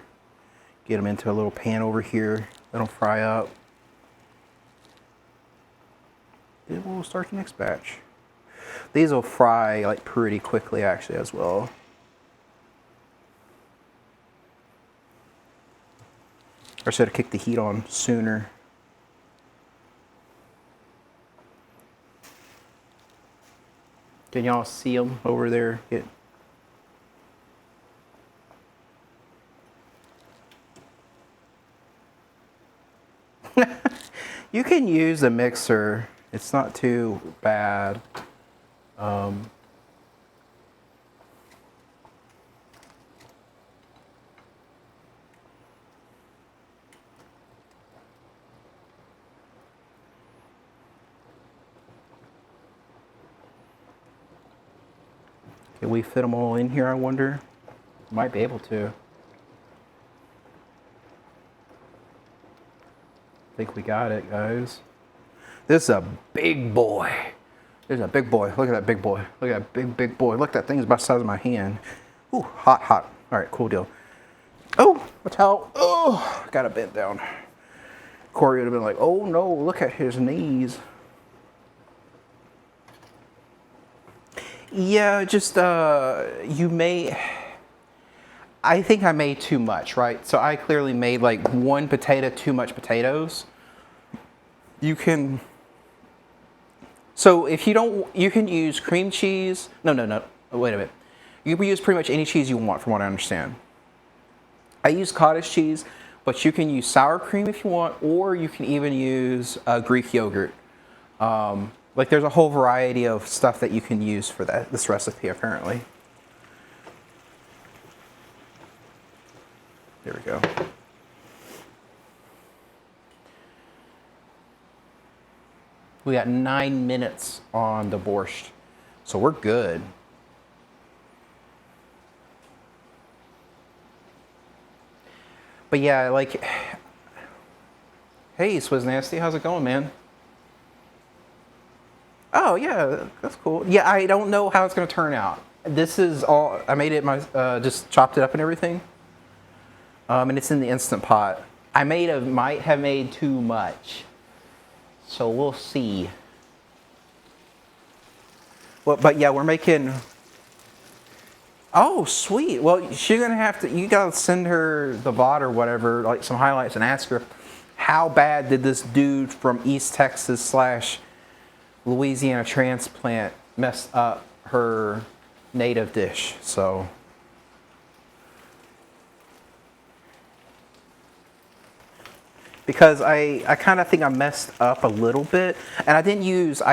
Get them into a little pan over here. Let them fry up. Then we'll start the next batch. These will fry like pretty quickly actually as well. I should have kicked the heat on sooner. Can y'all see them over there? You can use a mixer. It's not too bad. Can we fit them all in here, I wonder? Might be able to. I think we got it, guys. This is a big boy. There's a big boy. Look at that big boy. Look at that big boy. Look, that thing is about the size of my hand. Ooh, hot, hot. All right, cool deal. Oh, a towel. Oh, gotta bend down. Corey would have been like, oh no, look at his knees. Yeah, just, you may, I think I made too much, right? So I clearly made like one potato, too much potatoes. You can, so if you don't, you can use cream cheese. No, wait a minute. You can use pretty much any cheese you want from what I understand. I use cottage cheese, but you can use sour cream if you want, or you can even use Greek yogurt. Like there's a whole variety of stuff that you can use for this recipe apparently. There we go. We got 9 minutes on the borscht, so we're good. But yeah, like, hey, Swizz Nasty, how's it going, man? Oh yeah, that's cool. Yeah, I don't know how it's gonna turn out. This is all, I made it, just chopped it up and everything. And it's in the Instant Pot. I might have made too much. So we'll see. Well, but yeah, we're making, oh sweet. Well, she's gonna have to, you gotta send her the VOD or whatever, like some highlights, and ask her, how bad did this dude from East Texas / Louisiana transplant mess up her native dish? So because I kind of think I messed up a little bit, and I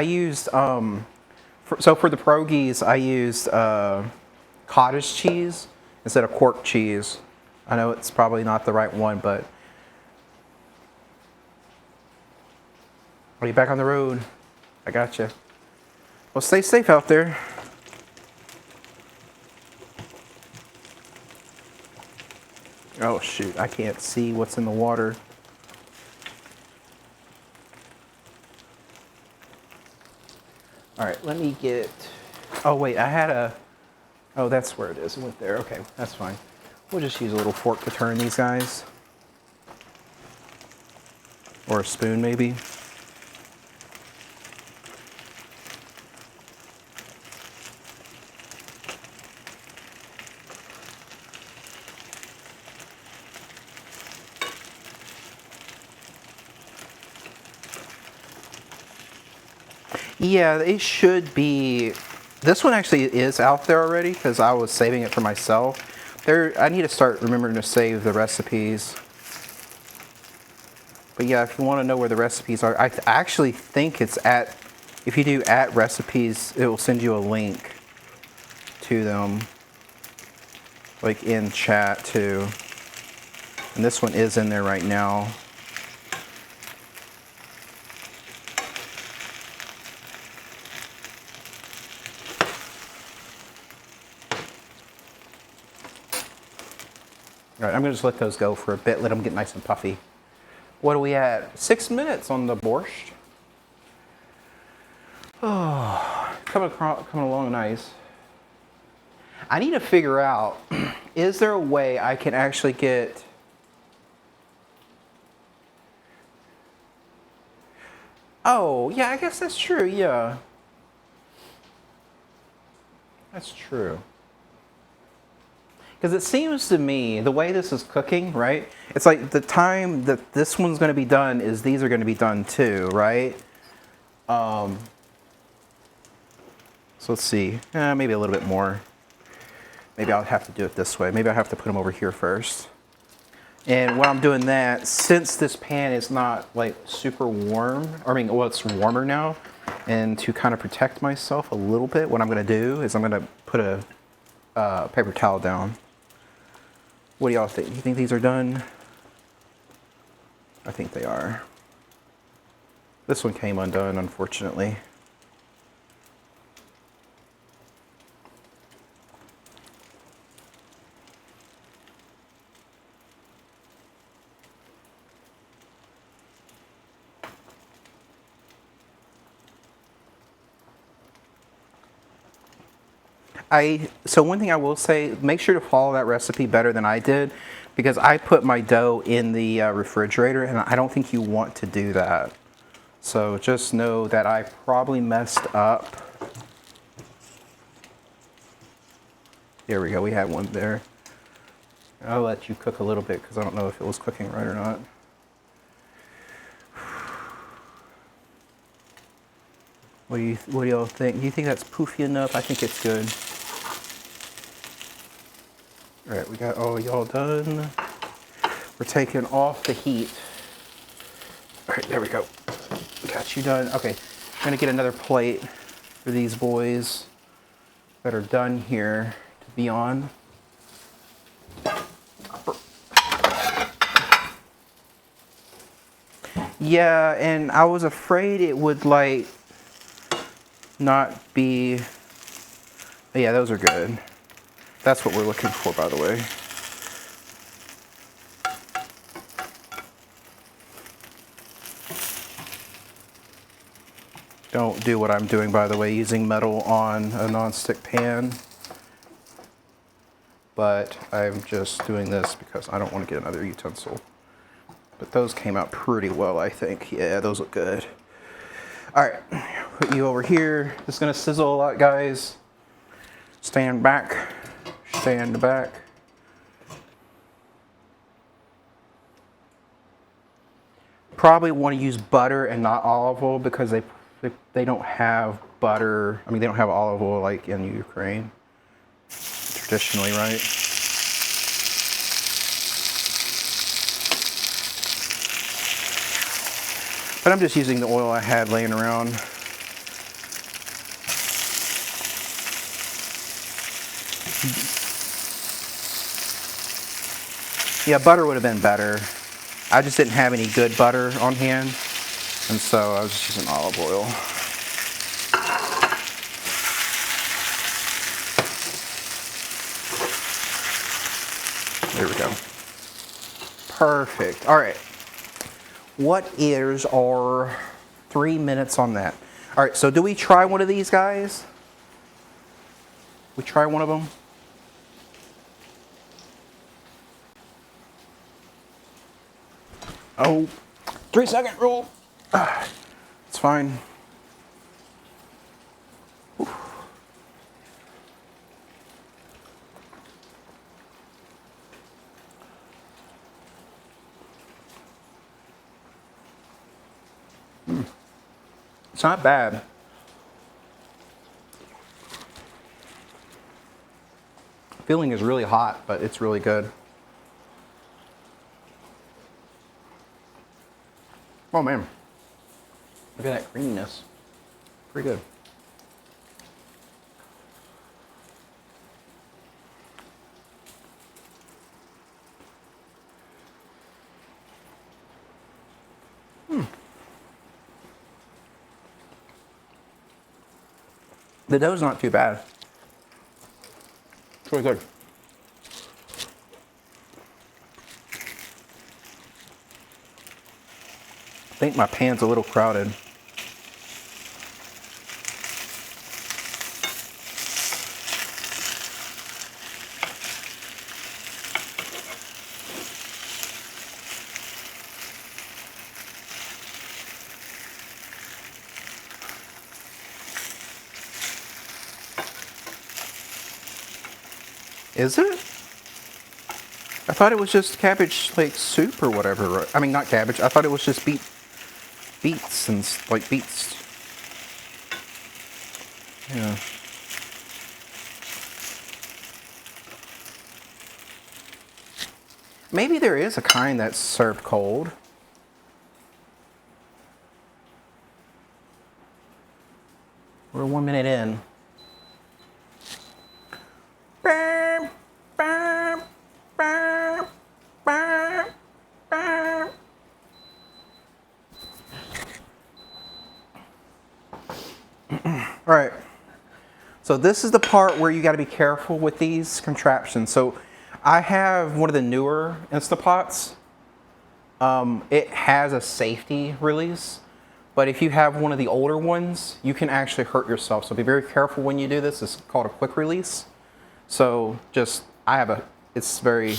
used so for the pierogies I used cottage cheese instead of quark cheese. I know it's probably not the right one, but are you back on the road? I got you. Well, stay safe out there. Oh shoot, I can't see what's in the water. All right, let me get, oh wait, I had a, oh that's where it is, it went there. Okay, that's fine. We'll just use a little fork to turn these guys. Or a spoon maybe. Yeah, it should be This one actually is out there already because I was saving it for myself. I need to start remembering to save the recipes. But yeah, if you want to know where the recipes are, I actually think it's at, if you do at recipes, it will send you a link to them, like in chat too. And this one is in there right now. All right, I'm gonna just let those go for a bit, let them get nice and puffy. What are we at? 6 minutes on the borscht. Oh, coming along nice. I need to figure out, is there a way I can actually get... Oh, yeah, I guess that's true, yeah. That's true. Because it seems to me, the way this is cooking, right? It's like the time that this one's going to be done is these are going to be done too, right? So let's see. Maybe a little bit more. Maybe I'll have to do it this way. Maybe I'll have to put them over here first. And while I'm doing that, since this pan is not like super warm, well, it's warmer now, and to kind of protect myself a little bit, what I'm going to do is I'm going to put a paper towel down. What do y'all think? You think these are done? I think they are. This one came undone, unfortunately. So one thing I will say, make sure to follow that recipe better than I did, because I put my dough in the refrigerator, and I don't think you want to do that. So just know that I probably messed up. There we go, we had one there. I'll let you cook a little bit because I don't know if it was cooking right or not. What do y'all think? Do you think that's poofy enough? I think it's good. All right, we got all y'all done. We're taking off the heat. All right, there we go. Got you done. Okay, I'm gonna get another plate for these boys that are done here to be on. Yeah, and I was afraid it would like not be. Yeah, those are good. That's what we're looking for, by the way. Don't do what I'm doing, by the way, using metal on a non-stick pan. But I'm just doing this because I don't want to get another utensil. But those came out pretty well, I think. Yeah, those look good. All right, put you over here. This is gonna sizzle a lot, guys. Stand back, stand back. Probably want to use butter and not olive oil because they don't have butter. I mean, they don't have olive oil like in Ukraine, traditionally, right? But I'm just using the oil I had laying around. Yeah, butter would have been better. I just didn't have any good butter on hand, and so I was just using olive oil. There we go. Perfect. All right. What is our 3 minutes on that? All right, so do we try one of these guys? We try one of them? Oh, 3-second rule. It's fine. Oof. It's not bad. Filling is really hot, but it's really good. Oh man, look at that creaminess. Pretty good. The dough's not too bad. It's really good. I think my pan's a little crowded. Is it? I thought it was just cabbage like soup or whatever. I mean, not cabbage. I thought it was just beets and like beets. Yeah. Maybe there is a kind that's served cold. We're 1 minute in. All right, so this is the part where you got to be careful with these contraptions. So I have one of the newer Instapots. It has a safety release, but if you have one of the older ones, you can actually hurt yourself. So be very careful when you do this. It's called a quick release. So just, it's very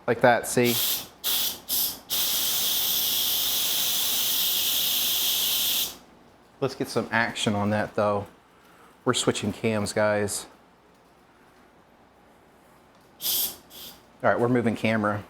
like that, see? Let's get some action on that though. We're switching cams, guys. All right, we're moving camera.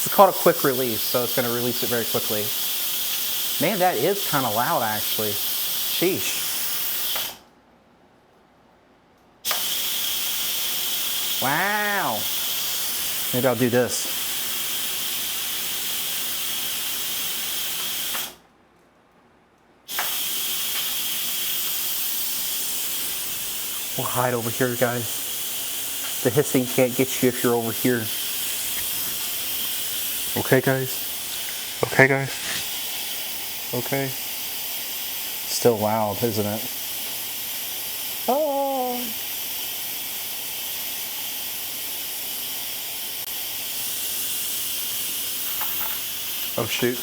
It's called a quick release, so it's going to release it very quickly. Man, that is kind of loud, actually. Sheesh. Wow. Maybe I'll do this. We'll hide over here, guys. The hissing can't get you if you're over here. Okay, guys? Okay, guys? Okay? Still loud, isn't it? Oh! Oh, shoot.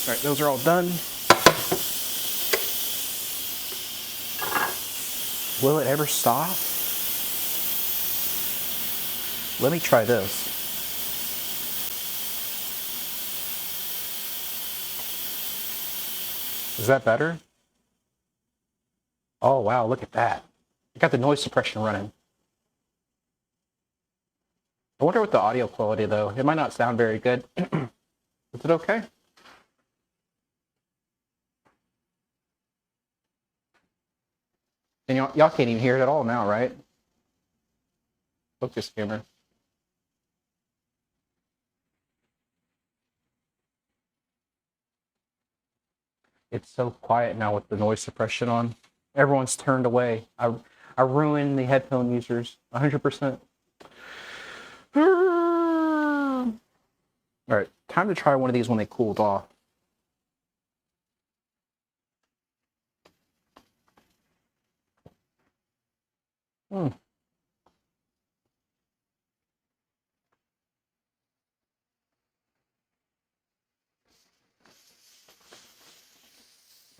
All right, those are all done. Will it ever stop? Let me try this. Is that better? Oh, wow, look at that. I got the noise suppression running. I wonder what the audio quality, though. It might not sound very good. Is it okay? And y'all can't even hear it at all now, right? Focus camera. It's so quiet now with the noise suppression on. Everyone's turned away. I ruined the headphone users 100%. All right, time to try one of these when they cooled off.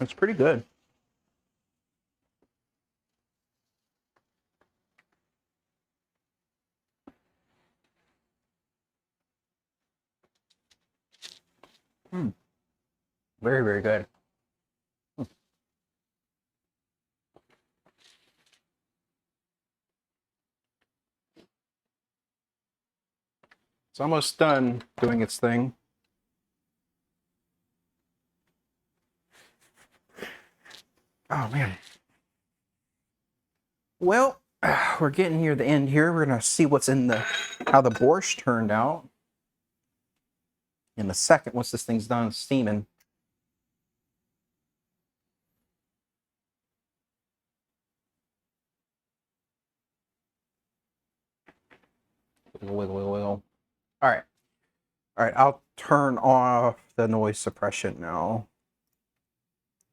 It's pretty good. Mm. Very, very good. It's almost done doing its thing. Oh, man. Well, we're getting near the end here. We're going to see what's in how the borscht turned out in a second once this thing's done steaming. Wiggle, wiggle, wiggle, wiggle. All right. All right, I'll turn off the noise suppression now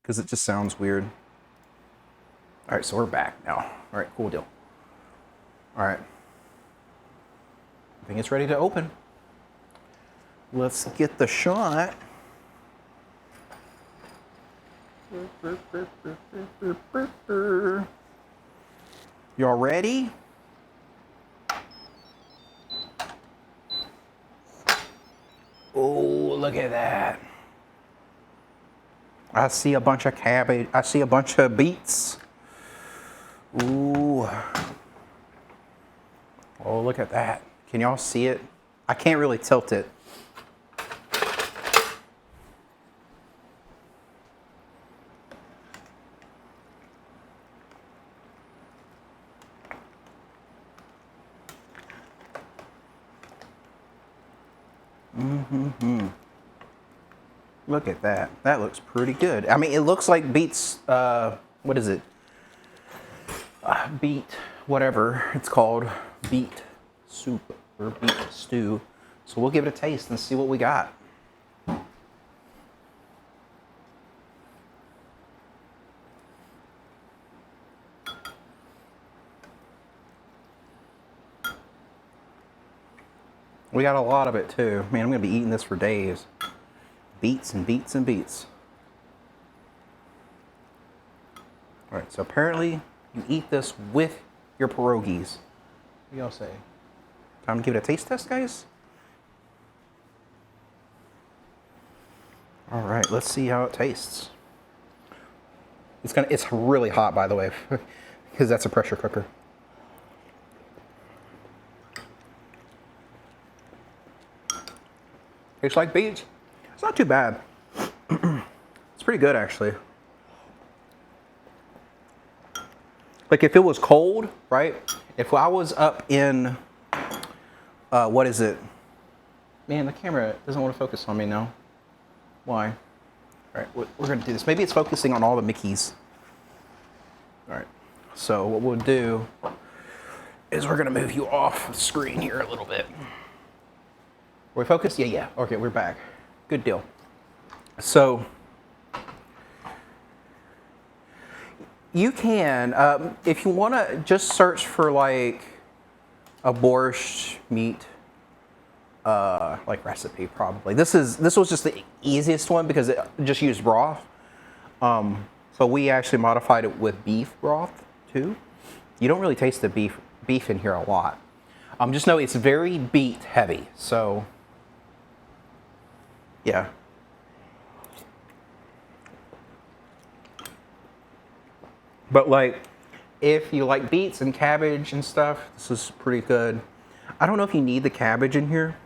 because it just sounds weird. All right, so we're back now. All right, cool deal. All right. I think it's ready to open. Let's get the shot. Y'all ready? Oh, look at that. I see a bunch of cabbage. I see a bunch of beets. Ooh. Oh, look at that. Can y'all see it? I can't really tilt it. Look at that. That looks pretty good. I mean, it looks like beets, what is it? Beet, whatever it's called. Beet soup or beet stew. So we'll give it a taste and see what we got. We got a lot of it too. Man, I'm gonna be eating this for days. Beets and beets and beets. All right, so apparently you eat this with your pierogies. What do y'all say? Time to give it a taste test, guys? All right, let's see how it tastes. It's really hot, by the way, because that's a pressure cooker. Tastes like beets. It's not too bad. It's pretty good, actually. Like if it was cold, right? If I was up in, what is it? Man, the camera doesn't want to focus on me now. Why? All right, we're gonna do this. Maybe it's focusing on all the Mickeys. All right, so what we'll do is we're gonna move you off the screen here a little bit. Are we focused? Yeah. Okay, we're back. Good deal. So you can, if you want to, just search for like a borscht meat like recipe. Probably this was just the easiest one because it just used broth. But we actually modified it with beef broth too. You don't really taste the beef in here a lot. Just know it's very beet heavy. So yeah. But like, if you like beets and cabbage and stuff, this is pretty good. I don't know if you need the cabbage in here.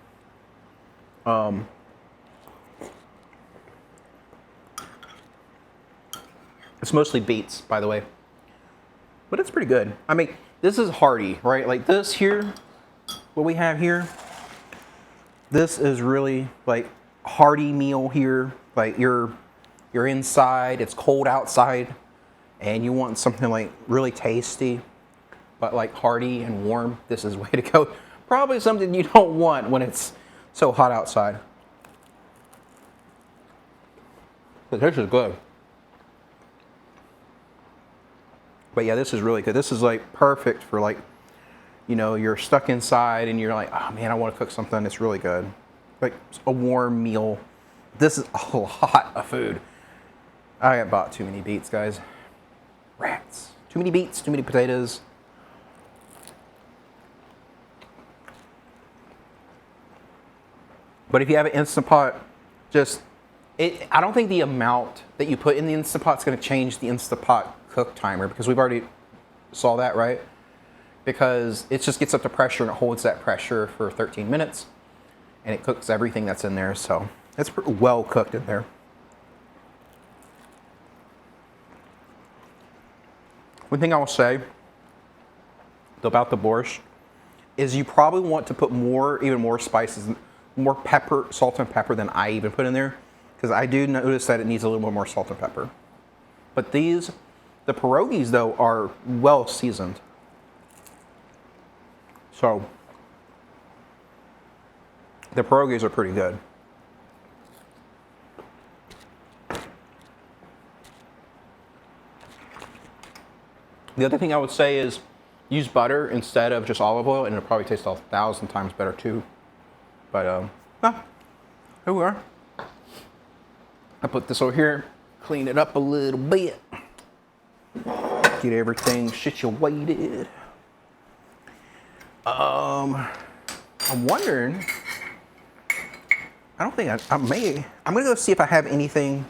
It's mostly beets, by the way. But it's pretty good. I mean, this is hearty, right? Like this here, what we have here, this is really like hearty meal here. Like you're inside, it's cold outside, and you want something like really tasty, but like hearty and warm. This is way to go. Probably something you don't want when it's so hot outside. But this is good. But yeah, this is really good. This is like perfect for like, you know, you're stuck inside and you're like, oh man, I want to cook something. It's really good. Like a warm meal. This is a lot of food. I bought too many beets, guys. Rats. Too many beets, too many potatoes. But if you have an Instant Pot, I don't think the amount that you put in the Instant Pot is going to change the Instant Pot cook timer, because we've already saw that, right? Because it just gets up to pressure and it holds that pressure for 13 minutes and it cooks everything that's in there. So it's pretty well cooked in there. One thing I will say about the borscht is you probably want to put even more spices, more pepper, salt and pepper than I even put in there, because I do notice that it needs a little bit more salt and pepper. But the pierogis though are well seasoned. So the pierogis are pretty good. The other thing I would say is use butter instead of just olive oil, and it'll probably taste 1,000 times better too. But here we are. I put this over here, clean it up a little bit, get everything situated. I'm wondering, I'm gonna go see if I have anything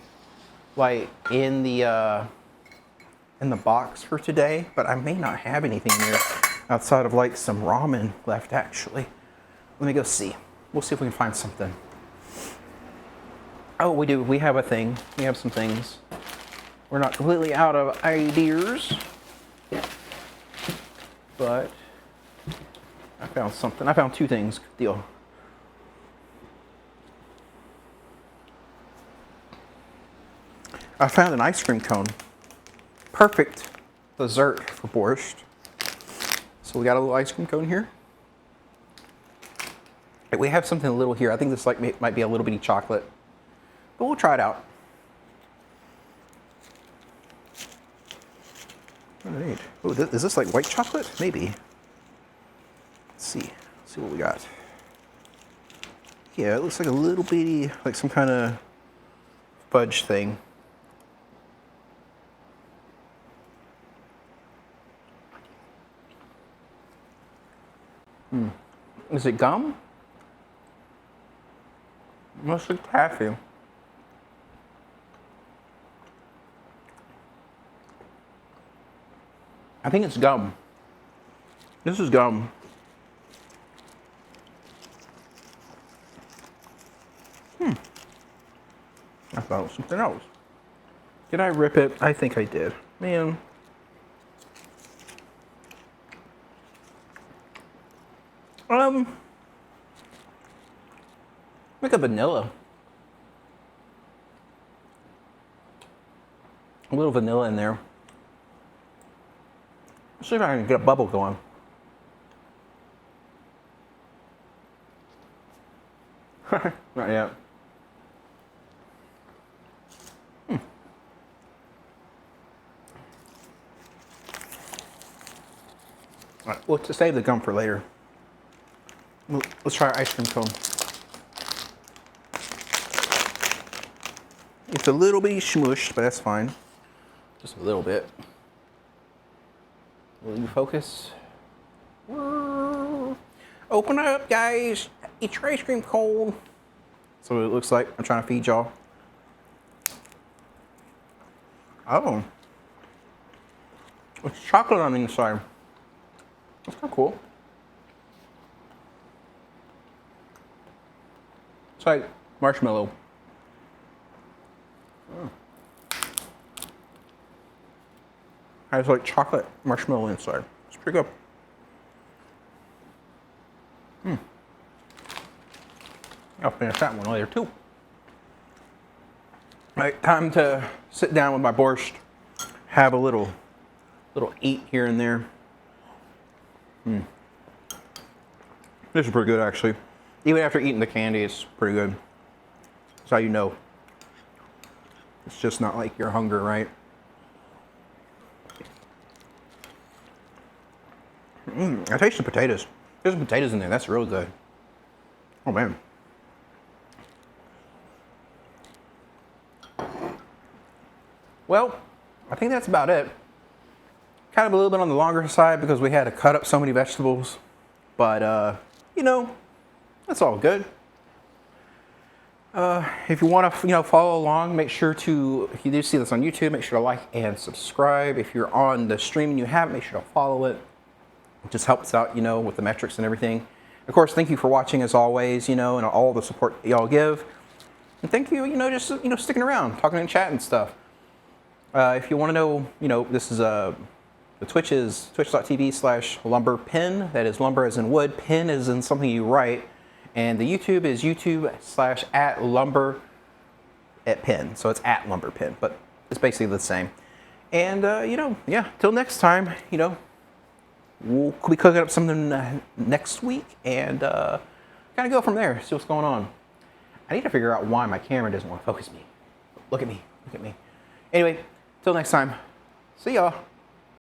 like in the box for today, but I may not have anything in there outside of like some ramen left actually. Let me go see. We'll see if we can find something. Oh, we do. We have a thing. We have some things. We're not completely out of ideas, but I found something. I found two things. Good deal. I found an ice cream cone. Perfect dessert for borscht. So we got a little ice cream cone here. We have something a little here. I think this might be a little bitty chocolate, but we'll try it out. All right. Oh, is this like white chocolate? Maybe. Let's see. Let's see what we got. Yeah, it looks like a little bitty, like some kind of fudge thing. Is it gum? Mostly taffy. I think it's gum. This is gum. I thought it was something else. Did I rip it? I think I did. Man. Like a vanilla. A little vanilla in there. Let's see if I can get a bubble going. Not yet. All right, well, to save the gum for later, let's try our ice cream cone. It's a little bit smushed, but that's fine. Just a little bit. Will you focus? Open up, guys. Eat your ice cream cone. That's what it looks like. I'm trying to feed y'all. Oh. It's chocolate on the inside. That's kind of cool. It's like marshmallow. Has like chocolate marshmallow inside. It's pretty good. I'll finish that one later too. All right, time to sit down with my borscht. Have a little eat here and there. This is pretty good actually. Even after eating the candy, it's pretty good. That's how you know. It's just not like your hunger, right? I taste the potatoes. There's some potatoes in there. That's really good. Oh man. Well, I think that's about it. Kind of a little bit on the longer side because we had to cut up so many vegetables. But, you know, that's all good. If you want to, follow along, make sure to, if you do see this on YouTube, make sure to like and subscribe. If you're on the stream and you haven't, make sure to follow it. It just helps out, with the metrics and everything. Of course, thank you for watching as always, and all the support y'all give. And thank you, just, sticking around, talking in chat and stuff. If you want to know, this is, the Twitch is twitch.tv/lumberpin. That is lumber as in wood, pin as in something you write. And the YouTube is YouTube/@lumber@pin. So it's @lumberpin, but it's basically the same. And, yeah, till next time, we'll be cooking up something next week and kind of go from there, see what's going on. I need to figure out why my camera doesn't want to focus me. Look at me, look at me. Anyway, till next time, see y'all.